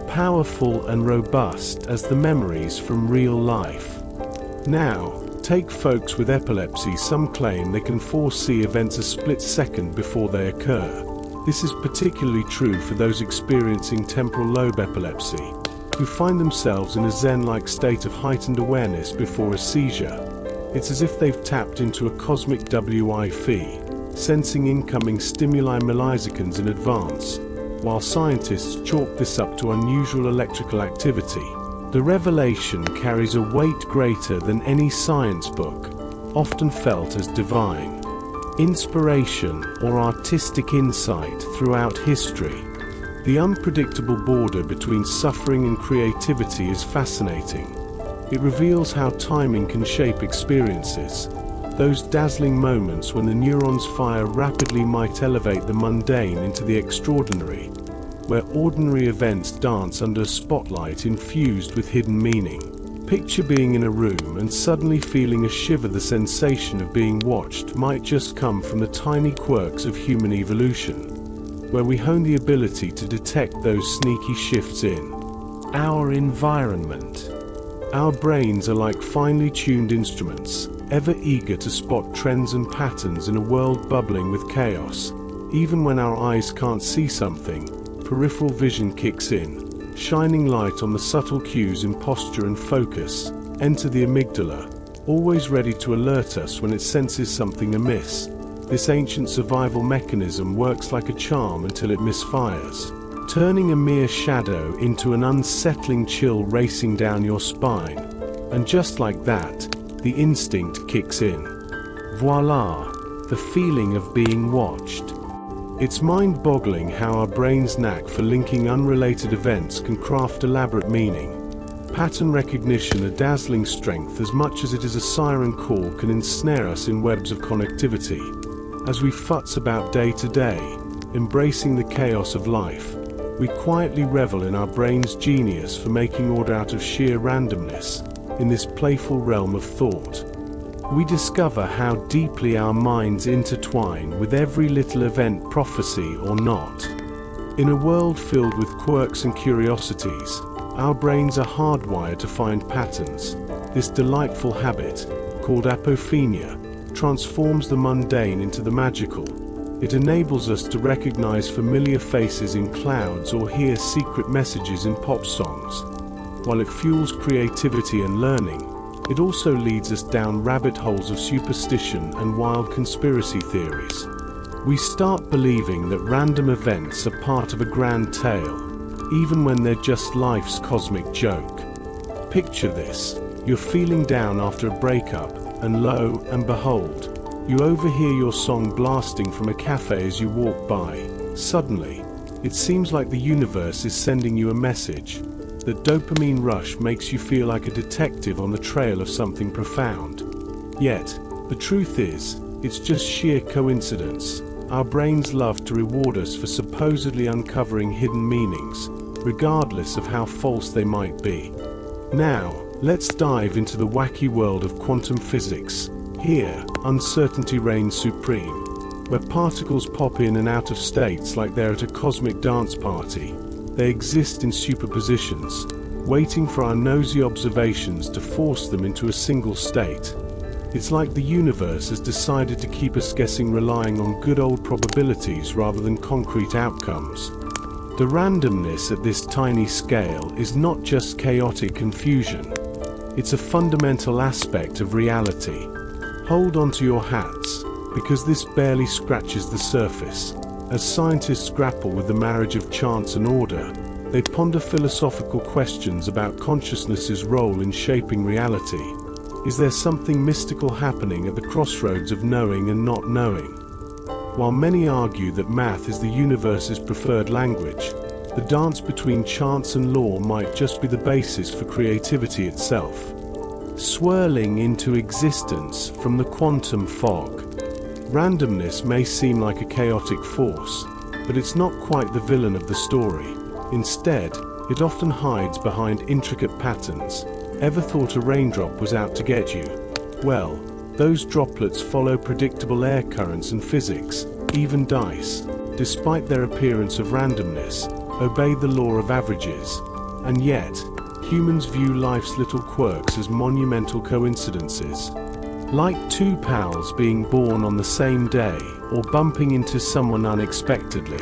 powerful and robust as the memories from real life. Now, take folks with epilepsy. Some claim they can foresee events a split second before they occur. This is particularly true for those experiencing temporal lobe epilepsy, who find themselves in a zen-like state of heightened awareness before a seizure. It's as if they've tapped into a cosmic Wi-Fi, sensing incoming stimuli milliseconds in advance. While scientists chalk this up to unusual electrical activity, the revelation carries a weight greater than any science book, often felt as divine inspiration or artistic insight throughout history. The unpredictable border between suffering and creativity is fascinating. It reveals how timing can shape experiences. Those dazzling moments when the neurons fire rapidly might elevate the mundane into the extraordinary, where ordinary events dance under a spotlight infused with hidden meaning. Picture being in a room and suddenly feeling a shiver. The sensation of being watched might just come from the tiny quirks of human evolution, where we hone the ability to detect those sneaky shifts in our environment. Our brains are like finely tuned instruments, ever eager to spot trends and patterns in a world bubbling with chaos. Even when our eyes can't see something, peripheral vision kicks in, shining light on the subtle cues in posture and focus. Enter the amygdala, always ready to alert us when it senses something amiss. This ancient survival mechanism works like a charm until it misfires, turning a mere shadow into an unsettling chill racing down your spine. And just like that, the instinct kicks in. Voila! The feeling of being watched. It's mind-boggling how our brain's knack for linking unrelated events can craft elaborate meaning. Pattern recognition, a dazzling strength as much as it is a siren call, can ensnare us in webs of connectivity. As we futz about day to day, embracing the chaos of life, we quietly revel in our brain's genius for making order out of sheer randomness. In this playful realm of thought, we discover how deeply our minds intertwine with every little event, prophecy or not. In a world filled with quirks and curiosities, our brains are hardwired to find patterns. This delightful habit, called apophenia, transforms the mundane into the magical. It enables us to recognize familiar faces in clouds or hear secret messages in pop songs. While it fuels creativity and learning, it also leads us down rabbit holes of superstition and wild conspiracy theories. We start believing that random events are part of a grand tale, even when they're just life's cosmic joke. Picture this: you're feeling down after a breakup, and lo and behold, you overhear your song blasting from a cafe as you walk by. Suddenly, it seems like the universe is sending you a message. The dopamine rush makes you feel like a detective on the trail of something profound. Yet, the truth is, it's just sheer coincidence. Our brains love to reward us for supposedly uncovering hidden meanings, regardless of how false they might be. Now, let's dive into the wacky world of quantum physics. Here, uncertainty reigns supreme, where particles pop in and out of states like they're at a cosmic dance party. They exist in superpositions, waiting for our nosy observations to force them into a single state. It's like the universe has decided to keep us guessing, relying on good old probabilities rather than concrete outcomes. The randomness at this tiny scale is not just chaotic confusion. It's a fundamental aspect of reality. Hold on to your hats, because this barely scratches the surface. As scientists grapple with the marriage of chance and order, they ponder philosophical questions about consciousness's role in shaping reality. Is there something mystical happening at the crossroads of knowing and not knowing? While many argue that math is the universe's preferred language, the dance between chance and law might just be the basis for creativity itself. Swirling into existence from the quantum fog. Randomness may seem like a chaotic force, but it's not quite the villain of the story. Instead, it often hides behind intricate patterns. Ever thought a raindrop was out to get you? Well, those droplets follow predictable air currents and physics. Even dice, despite their appearance of randomness, obey the law of averages. And yet, humans view life's little quirks as monumental coincidences. Like two pals being born on the same day, or bumping into someone unexpectedly.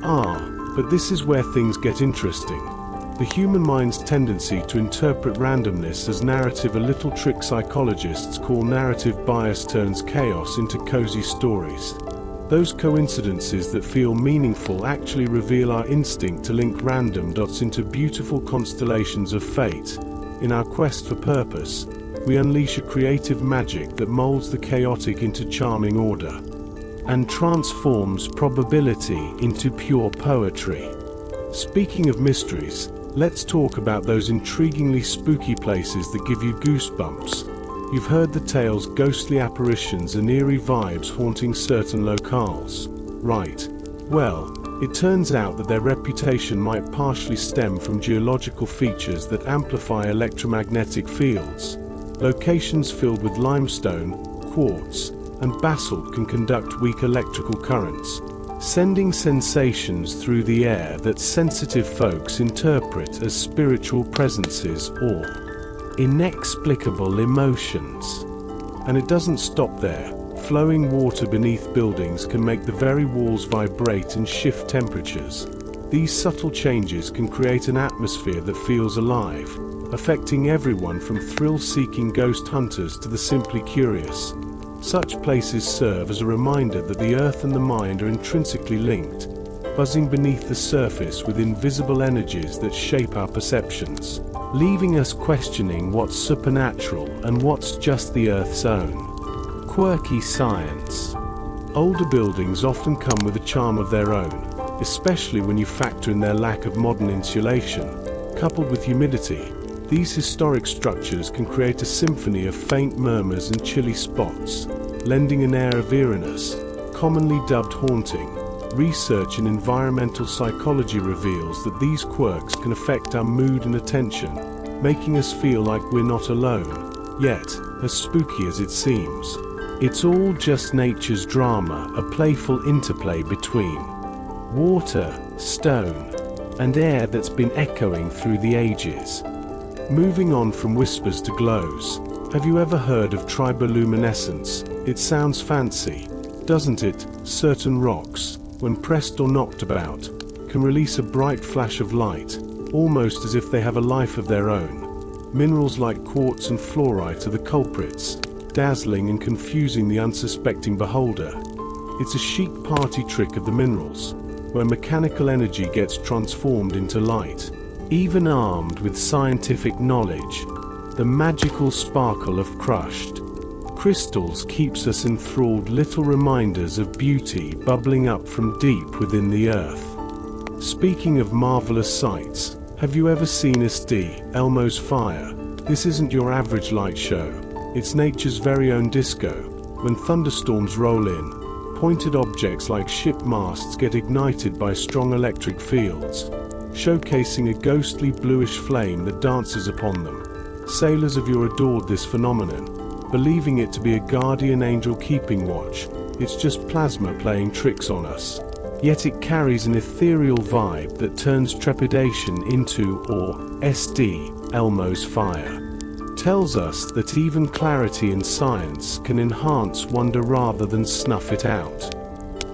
But this is where things get interesting. The human mind's tendency to interpret randomness as narrative, a little trick psychologists call narrative bias, turns chaos into cozy stories. Those coincidences that feel meaningful actually reveal our instinct to link random dots into beautiful constellations of fate. In our quest for purpose, we unleash a creative magic that molds the chaotic into charming order and transforms probability into pure poetry. Speaking of mysteries, let's talk about those intriguingly spooky places that give you goosebumps. You've heard the tales, ghostly apparitions and eerie vibes haunting certain locales, right? Well, it turns out that their reputation might partially stem from geological features that amplify electromagnetic fields. Locations filled with limestone, quartz, and basalt can conduct weak electrical currents, sending sensations through the air that sensitive folks interpret as spiritual presences or inexplicable emotions. And it doesn't stop there. Flowing water beneath buildings can make the very walls vibrate and shift temperatures. These subtle changes can create an atmosphere that feels alive, affecting everyone from thrill-seeking ghost hunters to the simply curious. Such places serve as a reminder that the earth and the mind are intrinsically linked, buzzing beneath the surface with invisible energies that shape our perceptions, leaving us questioning what's supernatural and what's just the earth's own quirky science. Older buildings often come with a charm of their own, especially when you factor in their lack of modern insulation. Coupled with humidity, these historic structures can create a symphony of faint murmurs and chilly spots, lending an air of eeriness, commonly dubbed haunting. Research in environmental psychology reveals that these quirks can affect our mood and attention, making us feel like we're not alone. Yet, as spooky as it seems, it's all just nature's drama, a playful interplay between water, stone, and air that's been echoing through the ages. Moving on from whispers to glows, have you ever heard of triboluminescence? It sounds fancy, doesn't it? Certain rocks, when pressed or knocked about, can release a bright flash of light, almost as if they have a life of their own. Minerals like quartz and fluorite are the culprits, dazzling and confusing the unsuspecting beholder. It's a chic party trick of the minerals, where mechanical energy gets transformed into light. Even armed with scientific knowledge, the magical sparkle of crushed crystals keeps us enthralled, little reminders of beauty bubbling up from deep within the earth. Speaking of marvelous sights, have you ever seen Elmo's fire? This isn't your average light show. It's nature's very own disco. When thunderstorms roll in, pointed objects like ship masts get ignited by strong electric fields, showcasing a ghostly bluish flame that dances upon them. Sailors of yore adored this phenomenon, believing it to be a guardian angel keeping watch. It's just plasma playing tricks on us. Yet it carries an ethereal vibe that turns trepidation into Elmo's fire. Tells us that even clarity in science can enhance wonder rather than snuff it out.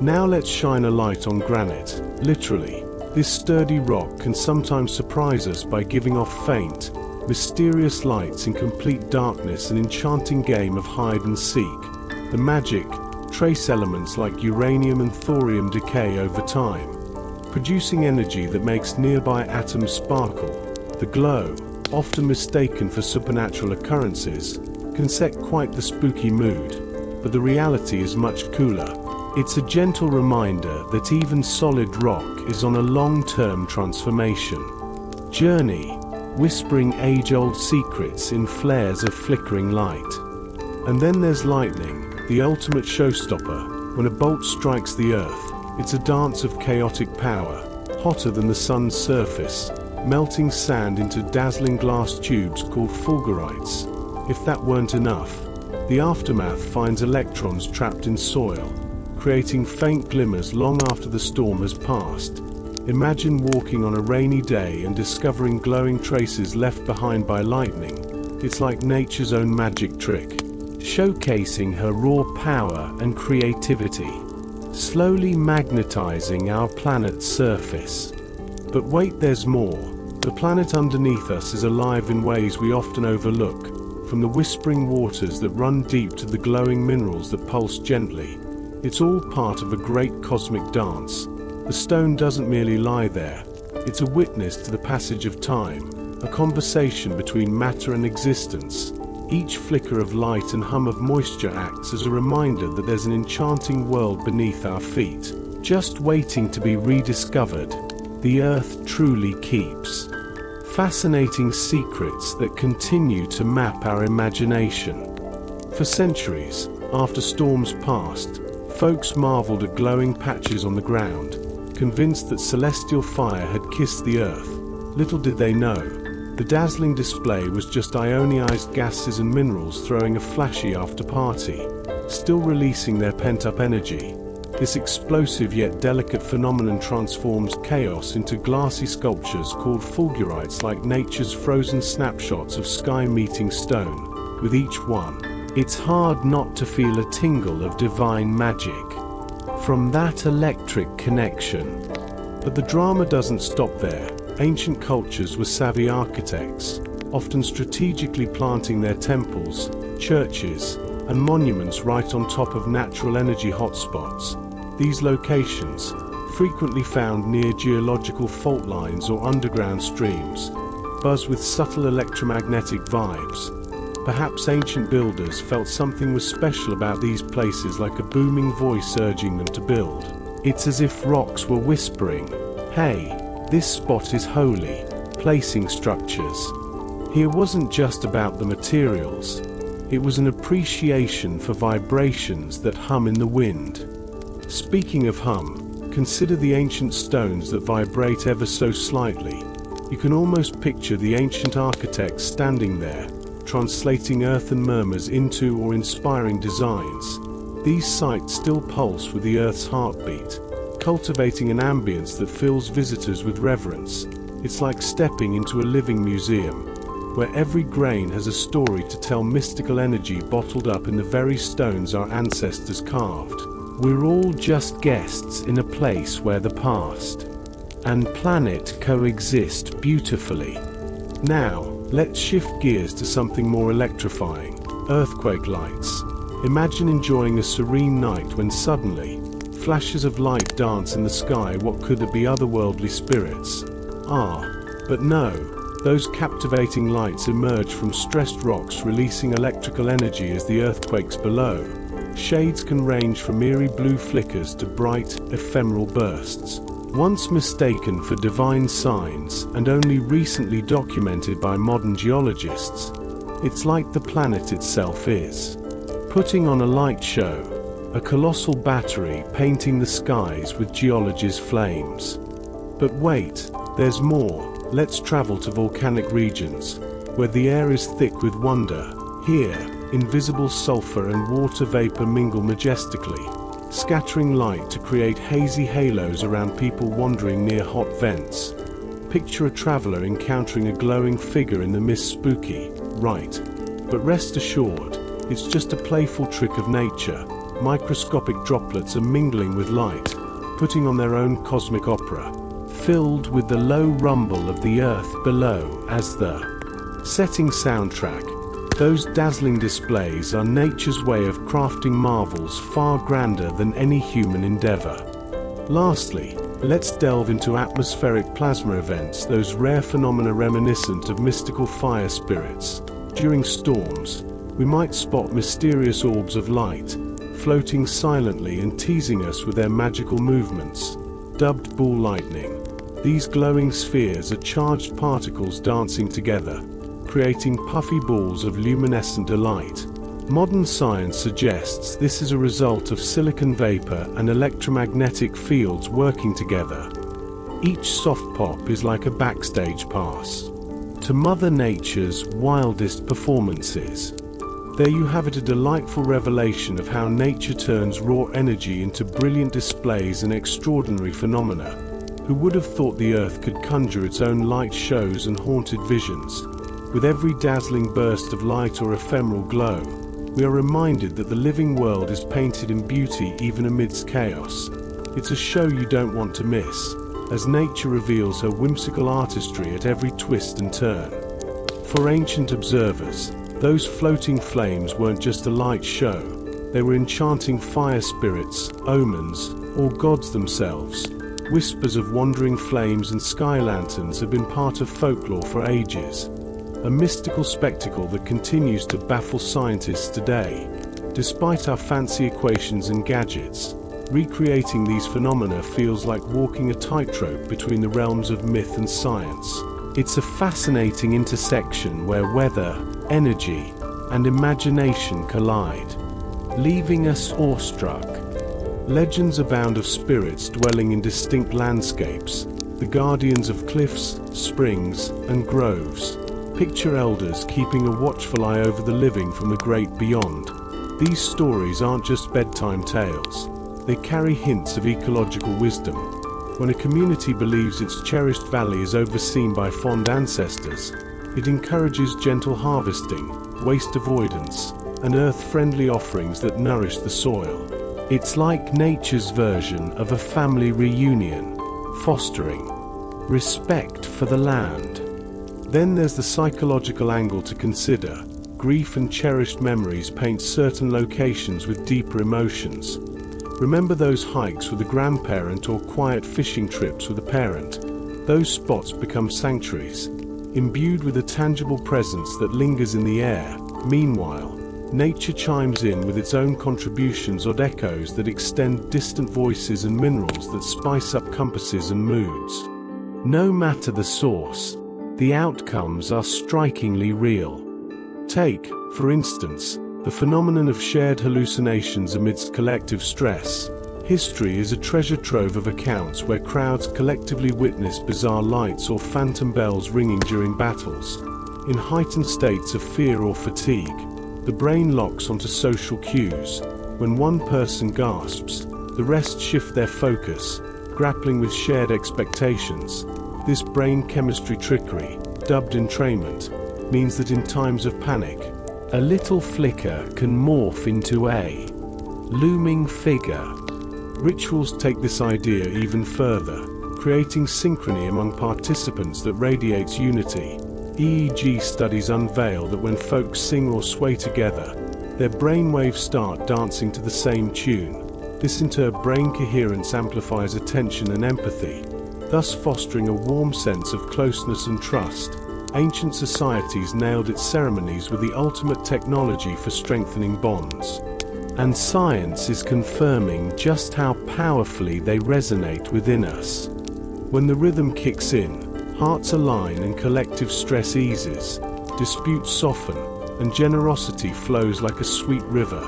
Now let's shine a light on granite, literally. This sturdy rock can sometimes surprise us by giving off faint, mysterious lights in complete darkness, an enchanting game of hide and seek. The magic, trace elements like uranium and thorium decay over time, producing energy that makes nearby atoms sparkle. The glow, often mistaken for supernatural occurrences, can set quite the spooky mood, but the reality is much cooler. It's a gentle reminder that even solid rock is on a long-term transformation journey, whispering age-old secrets in flares of flickering light. And then there's lightning, the ultimate showstopper. When a bolt strikes the earth, it's a dance of chaotic power, hotter than the sun's surface, melting sand into dazzling glass tubes called fulgurites. If that weren't enough, the aftermath finds electrons trapped in soil, creating faint glimmers long after the storm has passed. Imagine walking on a rainy day and discovering glowing traces left behind by lightning. It's like nature's own magic trick, showcasing her raw power and creativity, slowly magnetizing our planet's surface. But wait, there's more. The planet underneath us is alive in ways we often overlook, from the whispering waters that run deep to the glowing minerals that pulse gently. It's all part of a great cosmic dance. The stone doesn't merely lie there. It's a witness to the passage of time, a conversation between matter and existence. Each flicker of light and hum of moisture acts as a reminder that there's an enchanting world beneath our feet, just waiting to be rediscovered. The Earth truly keeps fascinating secrets that continue to map our imagination. For centuries, after storms passed, folks marveled at glowing patches on the ground, convinced that celestial fire had kissed the Earth. Little did they know, the dazzling display was just ionized gases and minerals throwing a flashy after-party, still releasing their pent-up energy. This explosive yet delicate phenomenon transforms chaos into glassy sculptures called fulgurites, like nature's frozen snapshots of sky meeting stone. With each one, it's hard not to feel a tingle of divine magic from that electric connection. But the drama doesn't stop there. Ancient cultures were savvy architects, often strategically planting their temples, churches, and monuments right on top of natural energy hotspots. These locations, frequently found near geological fault lines or underground streams, buzz with subtle electromagnetic vibes. Perhaps ancient builders felt something was special about these places, like a booming voice urging them to build. It's as if rocks were whispering, "Hey, this spot is holy," placing structures. Here wasn't just about the materials. It was an appreciation for vibrations that hum in the wind. Speaking of hum, consider the ancient stones that vibrate ever so slightly. You can almost picture the ancient architects standing there, translating earthen murmurs into or inspiring designs. These sites still pulse with the Earth's heartbeat, cultivating an ambience that fills visitors with reverence. It's like stepping into a living museum, where every grain has a story to tell, mystical energy bottled up in the very stones our ancestors carved. We're all just guests in a place where the past and planet coexist beautifully. Now, let's shift gears to something more electrifying: earthquake lights. Imagine enjoying a serene night when suddenly, flashes of light dance in the sky. What could it be? Otherworldly spirits? But no. Those captivating lights emerge from stressed rocks, releasing electrical energy as the earthquakes below. Shades can range from eerie blue flickers to bright, ephemeral bursts. Once mistaken for divine signs and only recently documented by modern geologists, it's like the planet itself is putting on a light show, a colossal battery painting the skies with geology's flames. But wait, there's more. Let's travel to volcanic regions, where the air is thick with wonder. Here, invisible sulfur and water vapor mingle majestically, scattering light to create hazy halos around people wandering near hot vents. Picture a traveler encountering a glowing figure in the mist. Spooky, right? But rest assured, it's just a playful trick of nature. Microscopic droplets are mingling with light, putting on their own cosmic opera, filled with the low rumble of the earth below as the setting soundtrack. Those dazzling displays are nature's way of crafting marvels far grander than any human endeavor. Lastly, let's delve into atmospheric plasma events, those rare phenomena reminiscent of mystical fire spirits. During storms, we might spot mysterious orbs of light, floating silently and teasing us with their magical movements. Dubbed ball lightning, these glowing spheres are charged particles dancing together, creating puffy balls of luminescent delight. Modern science suggests this is a result of silicon vapor and electromagnetic fields working together. Each soft pop is like a backstage pass to Mother Nature's wildest performances. There you have it, a delightful revelation of how nature turns raw energy into brilliant displays and extraordinary phenomena. Who would have thought the Earth could conjure its own light shows and haunted visions? With every dazzling burst of light or ephemeral glow, we are reminded that the living world is painted in beauty even amidst chaos. It's a show you don't want to miss. as nature reveals her whimsical artistry at every twist and turn. For ancient observers, those floating flames weren't just a light show, they were enchanting fire spirits, omens, or gods themselves. Whispers of wandering flames and sky lanterns have been part of folklore for ages, a mystical spectacle that continues to baffle scientists today. Despite our fancy equations and gadgets, recreating these phenomena feels like walking a tightrope between the realms of myth and science. It's a fascinating intersection where weather, energy, and imagination collide, leaving us awestruck. Legends abound of spirits dwelling in distinct landscapes, the guardians of cliffs, springs, and groves. Picture elders keeping a watchful eye over the living from the great beyond. These stories aren't just bedtime tales. They carry hints of ecological wisdom. When a community believes its cherished valley is overseen by fond ancestors, it encourages gentle harvesting, waste avoidance, and earth-friendly offerings that nourish the soil. It's like nature's version of a family reunion, fostering respect for the land. Then there's the psychological angle to consider. Grief and cherished memories paint certain locations with deeper emotions. Remember those hikes with a grandparent or quiet fishing trips with a parent? Those spots become sanctuaries, imbued with a tangible presence that lingers in the air. Meanwhile, nature chimes in with its own contributions or echoes that extend distant voices and minerals that spice up compasses and moods. No matter the source, the outcomes are strikingly real. Take, for instance, the phenomenon of shared hallucinations amidst collective stress. History is a treasure trove of accounts where crowds collectively witness bizarre lights or phantom bells ringing during battles. In heightened states of fear or fatigue, the brain locks onto social cues. When one person gasps, the rest shift their focus, grappling with shared expectations. This brain chemistry trickery, dubbed entrainment, means that in times of panic, a little flicker can morph into a looming figure. Rituals take this idea even further, creating synchrony among participants that radiates unity. EEG studies unveil that when folks sing or sway together, their brainwaves start dancing to the same tune. This inter-brain coherence amplifies attention and empathy, thus fostering a warm sense of closeness and trust. Ancient societies nailed its ceremonies with the ultimate technology for strengthening bonds. And science is confirming just how powerfully they resonate within us. When the rhythm kicks in, hearts align and collective stress eases, disputes soften, and generosity flows like a sweet river.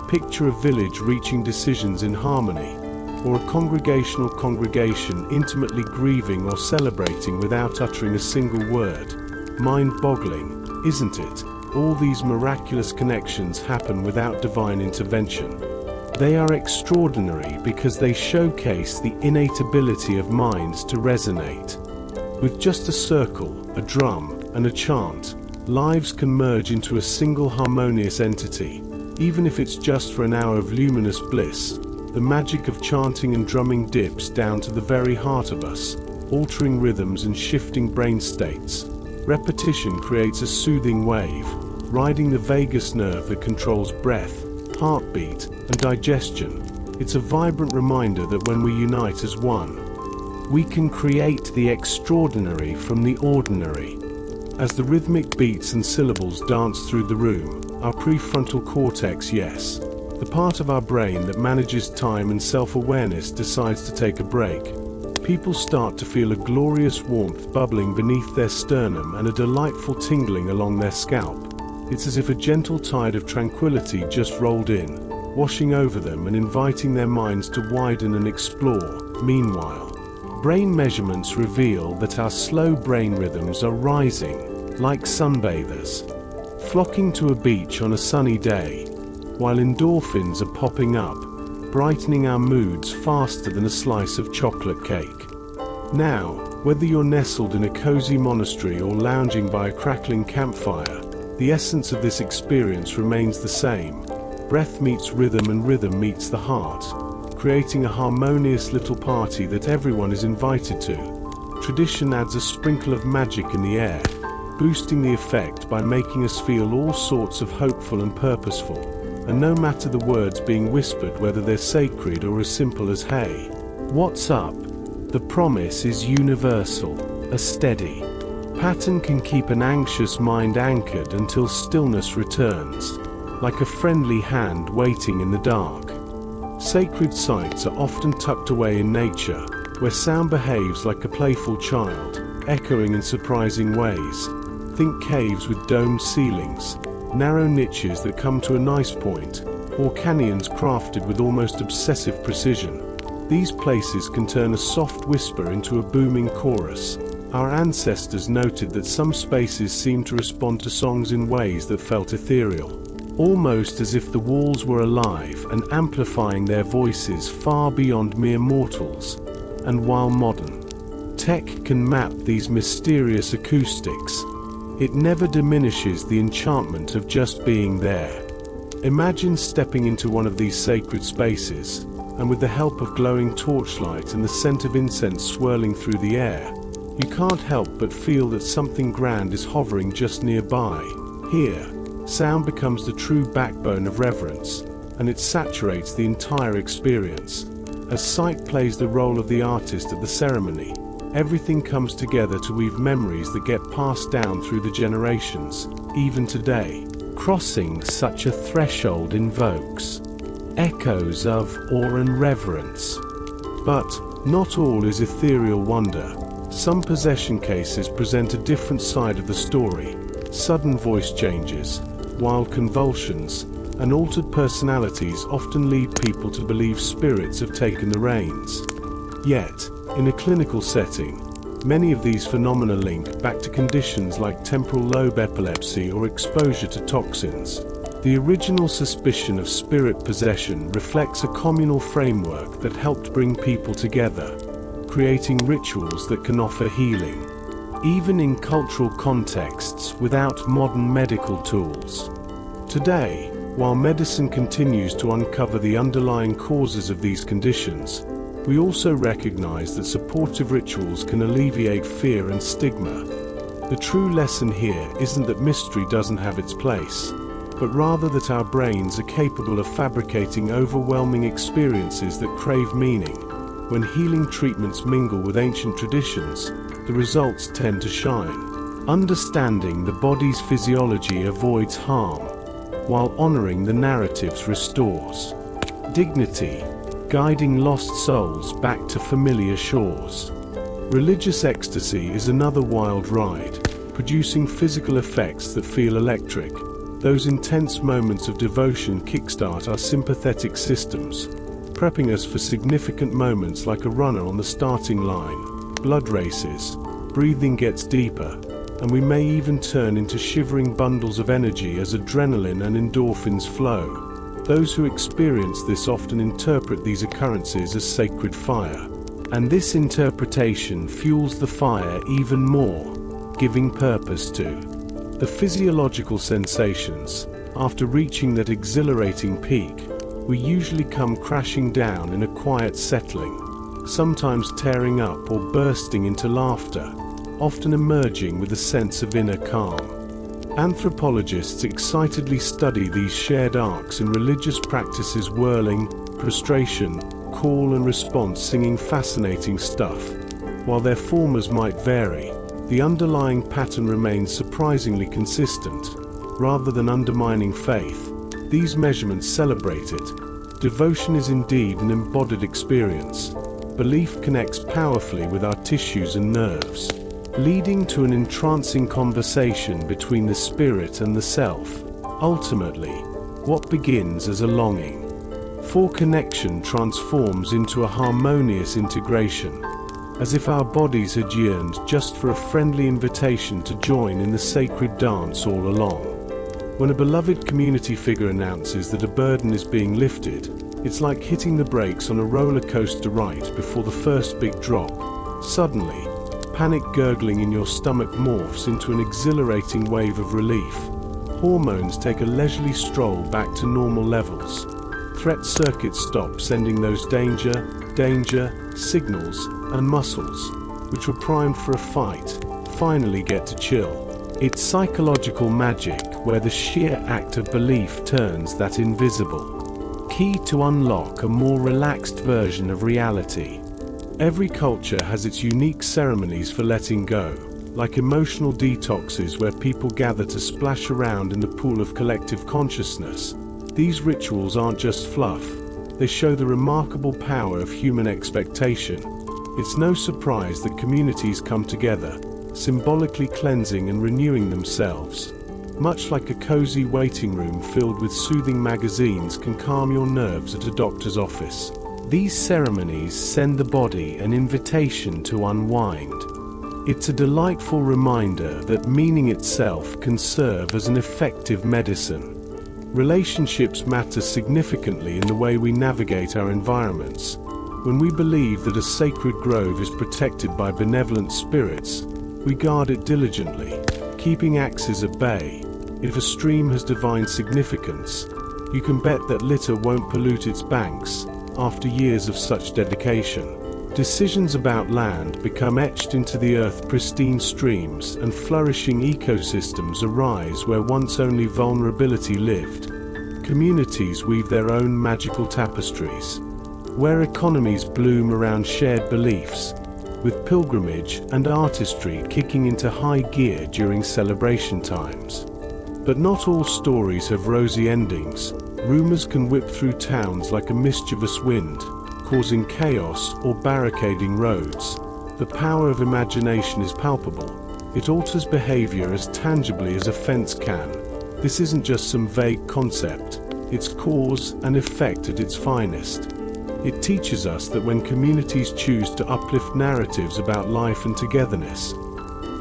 Picture a village reaching decisions in harmony, or a congregation intimately grieving or celebrating without uttering a single word. Mind-boggling, isn't it? All these miraculous connections happen without divine intervention. They are extraordinary because they showcase the innate ability of minds to resonate. With just a circle, a drum, and a chant, lives can merge into a single harmonious entity. Even if it's just for an hour of luminous bliss, the magic of chanting and drumming dips down to the very heart of us, altering rhythms and shifting brain states. Repetition creates a soothing wave, riding the vagus nerve that controls breath, heartbeat, and digestion. It's a vibrant reminder that when we unite as one, we can create the extraordinary from the ordinary. As the rhythmic beats and syllables dance through the room, our prefrontal cortex, yes, the part of our brain that manages time and self-awareness, decides to take a break. People start to feel a glorious warmth bubbling beneath their sternum and a delightful tingling along their scalp. It's as if a gentle tide of tranquility just rolled in, washing over them and inviting their minds to widen and explore. Meanwhile, brain measurements reveal that our slow brain rhythms are rising, like sunbathers, flocking to a beach on a sunny day, while endorphins are popping up, brightening our moods faster than a slice of chocolate cake. Now, whether you're nestled in a cozy monastery or lounging by a crackling campfire, the essence of this experience remains the same. Breath meets rhythm and rhythm meets the heart, creating a harmonious little party that everyone is invited to. Tradition adds a sprinkle of magic in the air, boosting the effect by making us feel all sorts of hopeful and purposeful. And no matter the words being whispered, whether they're sacred or as simple as "Hey, what's up?" the promise is universal. A steady pattern can keep an anxious mind anchored until stillness returns, like a friendly hand waiting in the dark. Sacred sites are often tucked away in nature, where sound behaves like a playful child, echoing in surprising ways. Think caves with domed ceilings, narrow niches that come to a nice point, or canyons crafted with almost obsessive precision. These places can turn a soft whisper into a booming chorus. Our ancestors noted that some spaces seemed to respond to songs in ways that felt ethereal, almost as if the walls were alive and amplifying their voices far beyond mere mortals. And while modern tech can map these mysterious acoustics, it never diminishes the enchantment of just being there. Imagine stepping into one of these sacred spaces, and with the help of glowing torchlight and the scent of incense swirling through the air, you can't help but feel that something grand is hovering just nearby. Here, sound becomes the true backbone of reverence, and it saturates the entire experience. As sight plays the role of the artist at the ceremony, everything comes together to weave memories that get passed down through the generations. Even today, crossing such a threshold invokes echoes of awe and reverence. But not all is ethereal wonder. Some possession cases present a different side of the story. Sudden voice changes, wild convulsions, and altered personalities often lead people to believe spirits have taken the reins. Yet, in a clinical setting, many of these phenomena link back to conditions like temporal lobe epilepsy or exposure to toxins. The original suspicion of spirit possession reflects a communal framework that helped bring people together, creating rituals that can offer healing, even in cultural contexts without modern medical tools. Today, while medicine continues to uncover the underlying causes of these conditions, we also recognize that supportive rituals can alleviate fear and stigma. The true lesson here isn't that mystery doesn't have its place, but rather that our brains are capable of fabricating overwhelming experiences that crave meaning. When healing treatments mingle with ancient traditions, the results tend to shine. Understanding the body's physiology avoids harm, while honoring the narratives restores dignity, guiding lost souls back to familiar shores. Religious ecstasy is another wild ride, producing physical effects that feel electric. Those intense moments of devotion kickstart our sympathetic systems, prepping us for significant moments like a runner on the starting line. Blood races, breathing gets deeper, and we may even turn into shivering bundles of energy as adrenaline and endorphins flow. Those who experience this often interpret these occurrences as sacred fire, and this interpretation fuels the fire even more, giving purpose to the physiological sensations. After reaching that exhilarating peak, we usually come crashing down in a quiet settling, sometimes tearing up or bursting into laughter, often emerging with a sense of inner calm. Anthropologists excitedly study these shared arcs in religious practices: whirling, prostration, call and response, singing. Fascinating stuff. While their forms might vary, the underlying pattern remains surprisingly consistent. Rather than undermining faith, these measurements celebrate it. Devotion is indeed an embodied experience. Belief connects powerfully with our tissues and nerves, leading to an entrancing conversation between the spirit and the self. Ultimately, what begins as a longing for connection transforms into a harmonious integration, as if our bodies had yearned just for a friendly invitation to join in the sacred dance all along. When a beloved community figure announces that a burden is being lifted, it's like hitting the brakes on a roller coaster right before the first big drop. Suddenly, panic gurgling in your stomach morphs into an exhilarating wave of relief. Hormones take a leisurely stroll back to normal levels, threat circuits stop sending those danger signals, and muscles, which were primed for a fight, finally get to chill. It's psychological magic where the sheer act of belief turns that invisible key to unlock a more relaxed version of reality. Every culture has its unique ceremonies for letting go, like emotional detoxes where people gather to splash around in the pool of collective consciousness. These rituals aren't just fluff, they show the remarkable power of human expectation. It's no surprise that communities come together, symbolically cleansing and renewing themselves. Much like a cozy waiting room filled with soothing magazines can calm your nerves at a doctor's office. These ceremonies send the body an invitation to unwind. It's a delightful reminder that meaning itself can serve as an effective medicine. Relationships matter significantly in the way we navigate our environments. When we believe that a sacred grove is protected by benevolent spirits, we guard it diligently, keeping axes at bay. If a stream has divine significance, you can bet that litter won't pollute its banks after years of such dedication. Decisions about land become etched into the earth's pristine streams, and flourishing ecosystems arise where once only vulnerability lived. Communities weave their own magical tapestries, where economies bloom around shared beliefs, with pilgrimage and artistry kicking into high gear during celebration times. But not all stories have rosy endings. Rumors can whip through towns like a mischievous wind, causing chaos or barricading roads. The power of imagination is palpable. It alters behavior as tangibly as a fence can. This isn't just some vague concept, it's cause and effect at its finest. It teaches us that when communities choose to uplift narratives about life and togetherness,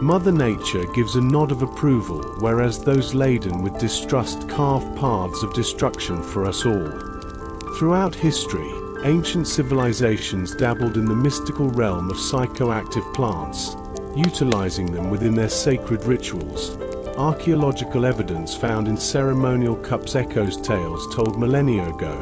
Mother Nature gives a nod of approval, whereas those laden with distrust carve paths of destruction for us all. Throughout history, ancient civilizations dabbled in the mystical realm of psychoactive plants, utilizing them within their sacred rituals. Archaeological evidence found in ceremonial cups echoes tales told millennia ago,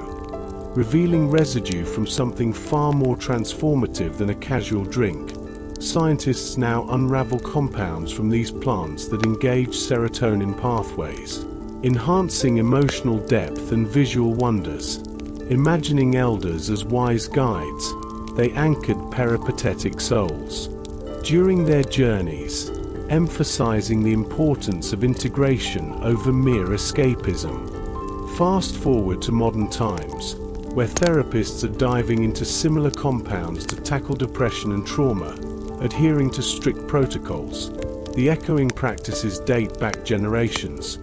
revealing residue from something far more transformative than a casual drink. Scientists now unravel compounds from these plants that engage serotonin pathways, enhancing emotional depth and visual wonders. Imagining elders as wise guides, they anchored peripatetic souls during their journeys, emphasizing the importance of integration over mere escapism. Fast forward to modern times, where therapists are diving into similar compounds to tackle depression and trauma, adhering to strict protocols. The echoing practices date back generations,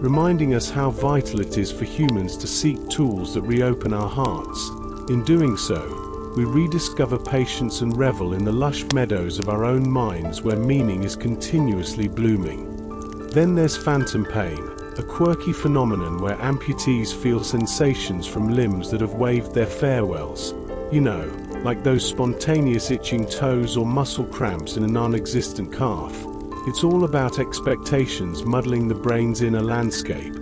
reminding us how vital it is for humans to seek tools that reopen our hearts. In doing so, we rediscover patience and revel in the lush meadows of our own minds where meaning is continuously blooming. Then there's phantom pain, a quirky phenomenon where amputees feel sensations from limbs that have waved their farewells. You know, like those spontaneous itching toes or muscle cramps in a non-existent calf. It's all about expectations muddling the brain's inner landscape.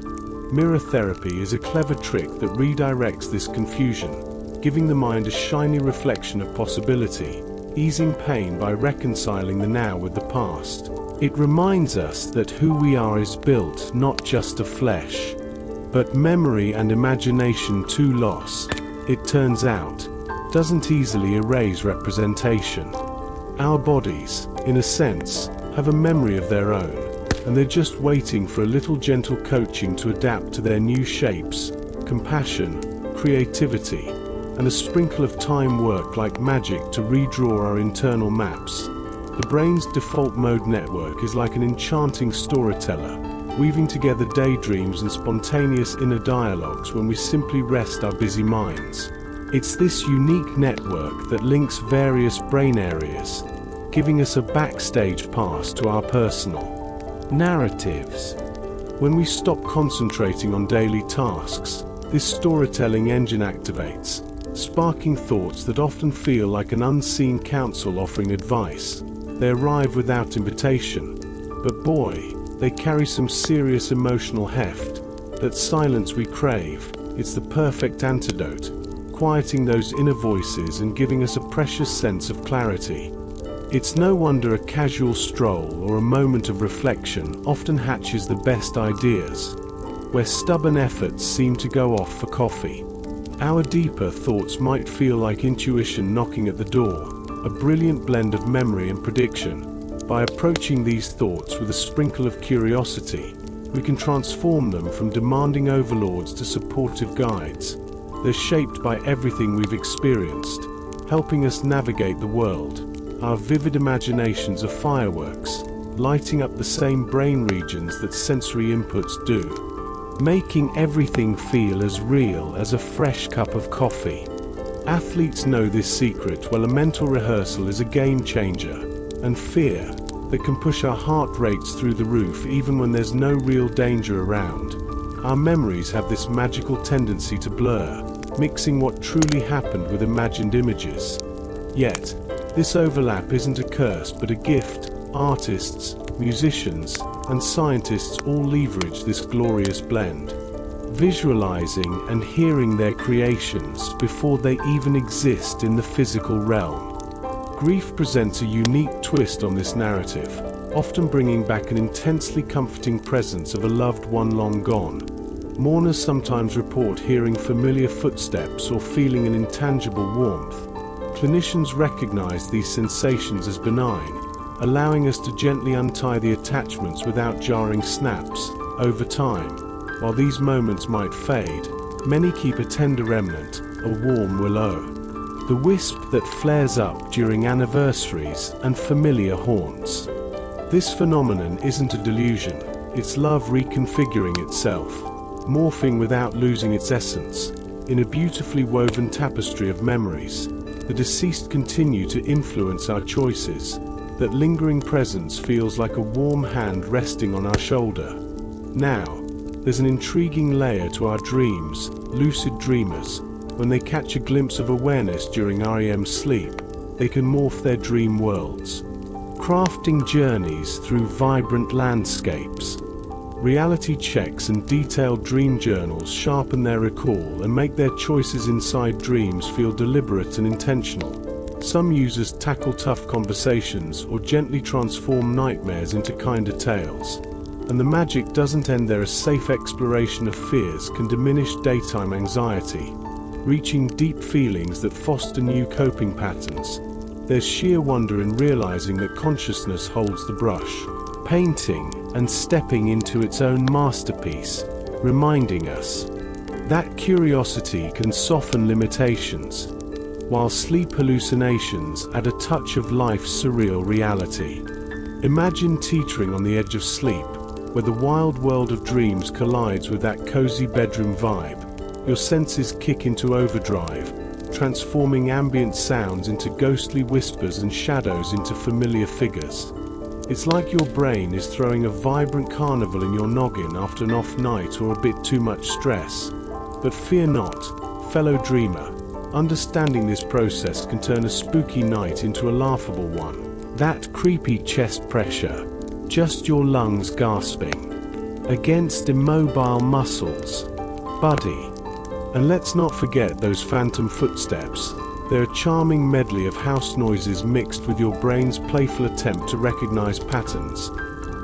Mirror therapy is a clever trick that redirects this confusion, giving the mind a shiny reflection of possibility, easing pain by reconciling the now with the past. It reminds us that who we are is built not just of flesh, but memory and imagination too. Loss, it turns out, doesn't easily erase representation. Our bodies, in a sense, have a memory of their own, and they're just waiting for a little gentle coaching to adapt to their new shapes. Compassion, creativity, and a sprinkle of time work like magic to redraw our internal maps. The brain's default mode network is like an enchanting storyteller, weaving together daydreams and spontaneous inner dialogues when we simply rest our busy minds. It's this unique network that links various brain areas, giving us a backstage pass to our personal narratives. When we stop concentrating on daily tasks, this storytelling engine activates, sparking thoughts that often feel like an unseen counsel offering advice. They arrive without invitation, but boy, they carry some serious emotional heft, that silence we crave. It's the perfect antidote, quieting those inner voices and giving us a precious sense of clarity. It's no wonder a casual stroll or a moment of reflection often hatches the best ideas, where stubborn efforts seem to go off for coffee. Our deeper thoughts might feel like intuition knocking at the door, a brilliant blend of memory and prediction. By approaching these thoughts with a sprinkle of curiosity, we can transform them from demanding overlords to supportive guides. They're shaped by everything we've experienced, helping us navigate the world. Our vivid imaginations are fireworks, lighting up the same brain regions that sensory inputs do, making everything feel as real as a fresh cup of coffee. Athletes know this secret well. A mental rehearsal is a game changer, and fear that can push our heart rates through the roof even when there's no real danger around. Our memories have this magical tendency to blur, mixing what truly happened with imagined images. Yet, this overlap isn't a curse but a gift. Artists, musicians, and scientists all leverage this glorious blend, visualizing and hearing their creations before they even exist in the physical realm. Grief presents a unique twist on this narrative, often bringing back an intensely comforting presence of a loved one long gone. Mourners sometimes report hearing familiar footsteps or feeling an intangible warmth. Clinicians recognize these sensations as benign, allowing us to gently untie the attachments without jarring snaps. Over time, while these moments might fade, many keep a tender remnant, a warm willow, the wisp that flares up during anniversaries and familiar haunts. This phenomenon isn't a delusion, it's love reconfiguring itself, morphing without losing its essence. In a beautifully woven tapestry of memories, the deceased continue to influence our choices. That lingering presence feels like a warm hand resting on our shoulder. Now, there's an intriguing layer to our dreams. Lucid dreamers, when they catch a glimpse of awareness during REM sleep, they can morph their dream worlds, crafting journeys through vibrant landscapes. Reality checks and detailed dream journals sharpen their recall and make their choices inside dreams feel deliberate and intentional. Some users tackle tough conversations or gently transform nightmares into kinder tales. And the magic doesn't end there. A safe exploration of fears can diminish daytime anxiety, reaching deep feelings that foster new coping patterns. There's sheer wonder in realizing that consciousness holds the brush, painting and stepping into its own masterpiece, reminding us that curiosity can soften limitations, while sleep hallucinations add a touch of life's surreal reality. Imagine teetering on the edge of sleep, where the wild world of dreams collides with that cozy bedroom vibe. Your senses kick into overdrive, transforming ambient sounds into ghostly whispers and shadows into familiar figures. It's like your brain is throwing a vibrant carnival in your noggin after an off night or a bit too much stress. But fear not, fellow dreamer. Understanding this process can turn a spooky night into a laughable one. That creepy chest pressure, just your lungs gasping against immobile muscles, buddy. And let's not forget those phantom footsteps. They're a charming medley of house noises mixed with your brain's playful attempt to recognize patterns.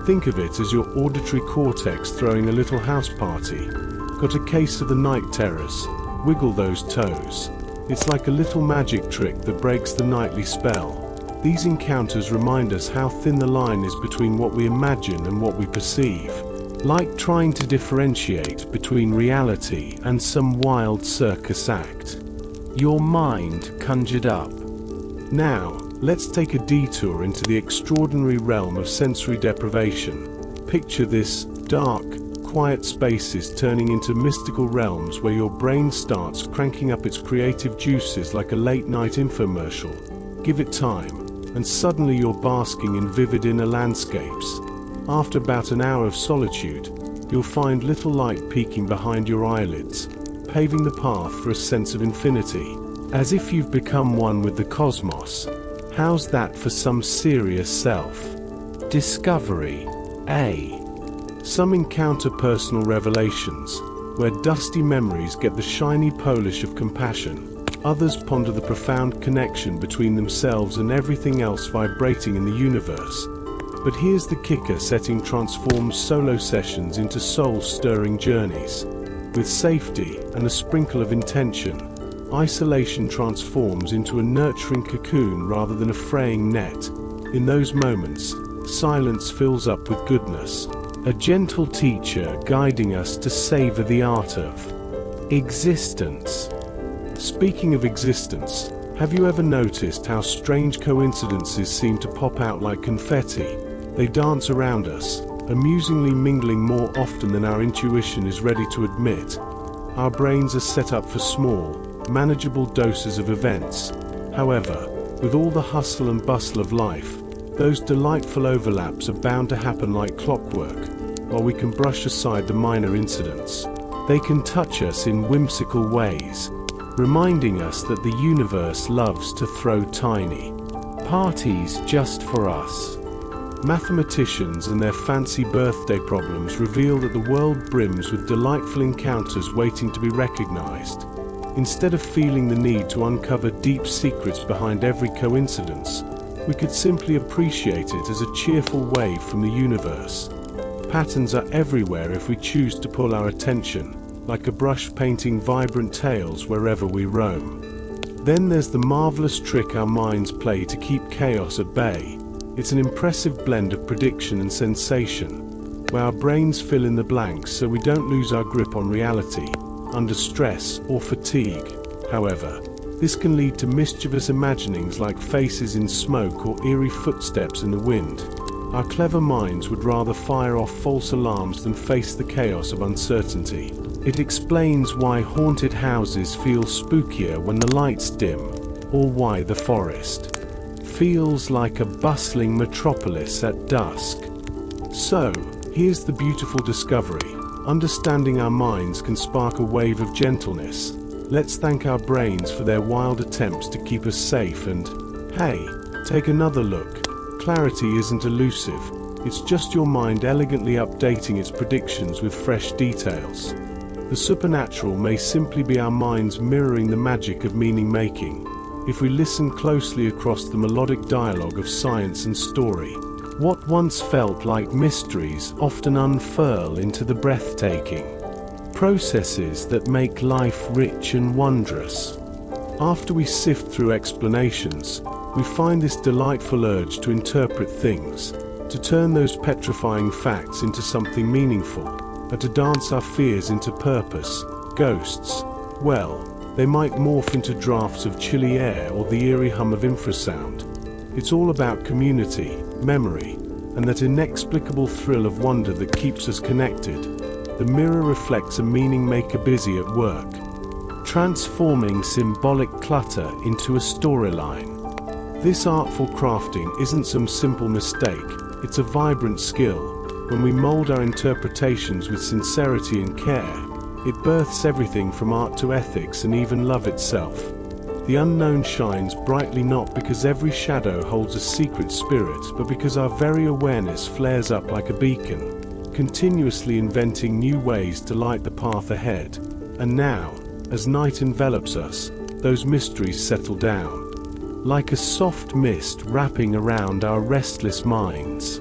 Think of it as your auditory cortex throwing a little house party. Got a case of the night terrors? Wiggle those toes. It's like a little magic trick that breaks the nightly spell. These encounters remind us how thin the line is between what we imagine and what we perceive. Like trying to differentiate between reality and some wild circus act your mind conjured up. Now, let's take a detour into the extraordinary realm of sensory deprivation. Picture this: dark, quiet spaces turning into mystical realms where your brain starts cranking up its creative juices like a late-night infomercial. Give it time, and suddenly you're basking in vivid inner landscapes. After about an hour of solitude, you'll find little light peeking behind your eyelids, paving the path for a sense of infinity, as if you've become one with the cosmos. How's that for some serious self-discovery, eh? Some encounter personal revelations, where dusty memories get the shiny polish of compassion. Others ponder the profound connection between themselves and everything else vibrating in the universe. But here's the kicker: setting transforms solo sessions into soul-stirring journeys. With safety and a sprinkle of intention, isolation transforms into a nurturing cocoon rather than a fraying net. In those moments, silence fills up with goodness, a gentle teacher guiding us to savor the art of existence. Speaking of existence, have you ever noticed how strange coincidences seem to pop out like confetti? They dance around us, amusingly mingling more often than our intuition is ready to admit. Our brains are set up for small, manageable doses of events. However, with all the hustle and bustle of life, those delightful overlaps are bound to happen like clockwork. While we can brush aside the minor incidents, they can touch us in whimsical ways, reminding us that the universe loves to throw tiny parties just for us. Mathematicians and their fancy birthday problems reveal that the world brims with delightful encounters waiting to be recognized. Instead of feeling the need to uncover deep secrets behind every coincidence, we could simply appreciate it as a cheerful wave from the universe. Patterns are everywhere if we choose to pull our attention, like a brush painting vibrant tales wherever we roam. Then there's the marvelous trick our minds play to keep chaos at bay. It's an impressive blend of prediction and sensation, where our brains fill in the blanks so we don't lose our grip on reality under stress or fatigue. However, this can lead to mischievous imaginings like faces in smoke or eerie footsteps in the wind. Our clever minds would rather fire off false alarms than face the chaos of uncertainty. It explains why haunted houses feel spookier when the lights dim, or why the forest feels like a bustling metropolis at dusk. So, here's the beautiful discovery. Understanding our minds can spark a wave of gentleness. Let's thank our brains for their wild attempts to keep us safe and, hey, take another look. Clarity isn't elusive. It's just your mind elegantly updating its predictions with fresh details. The supernatural may simply be our minds mirroring the magic of meaning-making. If we listen closely across the melodic dialogue of science and story, what once felt like mysteries often unfurl into the breathtaking processes that make life rich and wondrous. After we sift through explanations, we find this delightful urge to interpret things, to turn those petrifying facts into something meaningful, and to dance our fears into purpose. Ghosts, well, they might morph into drafts of chilly air or the eerie hum of infrasound. It's all about community, memory, and that inexplicable thrill of wonder that keeps us connected. The mirror reflects a meaning maker busy at work, transforming symbolic clutter into a storyline. This artful crafting isn't some simple mistake, it's a vibrant skill. When we mold our interpretations with sincerity and care, it births everything from art to ethics and even love itself. The unknown shines brightly not because every shadow holds a secret spirit, but because our very awareness flares up like a beacon, continuously inventing new ways to light the path ahead. And now, as night envelops us, those mysteries settle down, like a soft mist wrapping around our restless minds.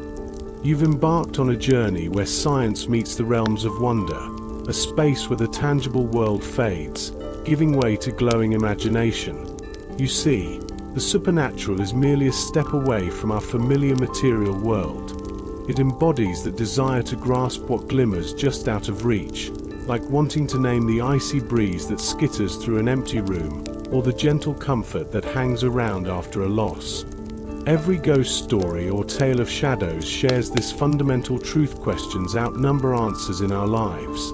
You've embarked on a journey where science meets the realms of wonder, a space where the tangible world fades, giving way to glowing imagination. You see, the supernatural is merely a step away from our familiar material world. It embodies that desire to grasp what glimmers just out of reach, like wanting to name the icy breeze that skitters through an empty room, or the gentle comfort that hangs around after a loss. Every ghost story or tale of shadows shares this fundamental truth: questions outnumber answers in our lives.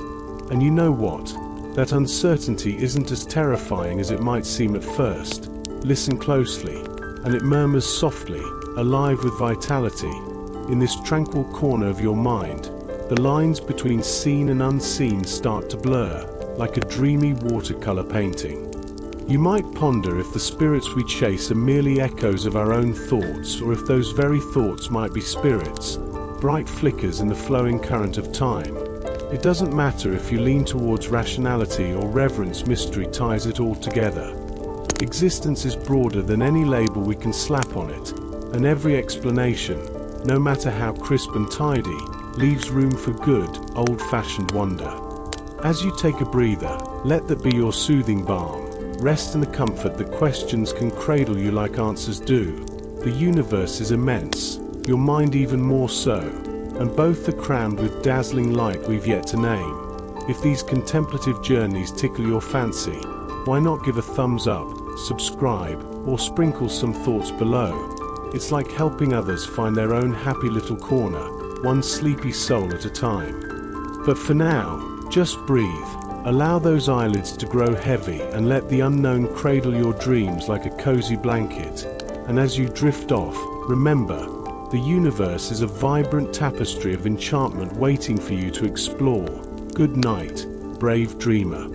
And you know what? That uncertainty isn't as terrifying as it might seem at first. Listen closely, and it murmurs softly, alive with vitality. In this tranquil corner of your mind, the lines between seen and unseen start to blur, like a dreamy watercolor painting. You might ponder if the spirits we chase are merely echoes of our own thoughts, or if those very thoughts might be spirits, bright flickers in the flowing current of time. It doesn't matter if you lean towards rationality or reverence, mystery ties it all together. Existence is broader than any label we can slap on it, and every explanation, no matter how crisp and tidy, leaves room for good, old-fashioned wonder. As you take a breather, let that be your soothing balm. Rest in the comfort that questions can cradle you like answers do. The universe is immense, your mind even more so, and both are crowned with dazzling light we've yet to name. If these contemplative journeys tickle your fancy, why not give a thumbs up, subscribe, or sprinkle some thoughts below? It's like helping others find their own happy little corner, one sleepy soul at a time. But for now, just breathe. Allow those eyelids to grow heavy and let the unknown cradle your dreams like a cozy blanket. And as you drift off, remember, the universe is a vibrant tapestry of enchantment waiting for you to explore. Good night, brave dreamer.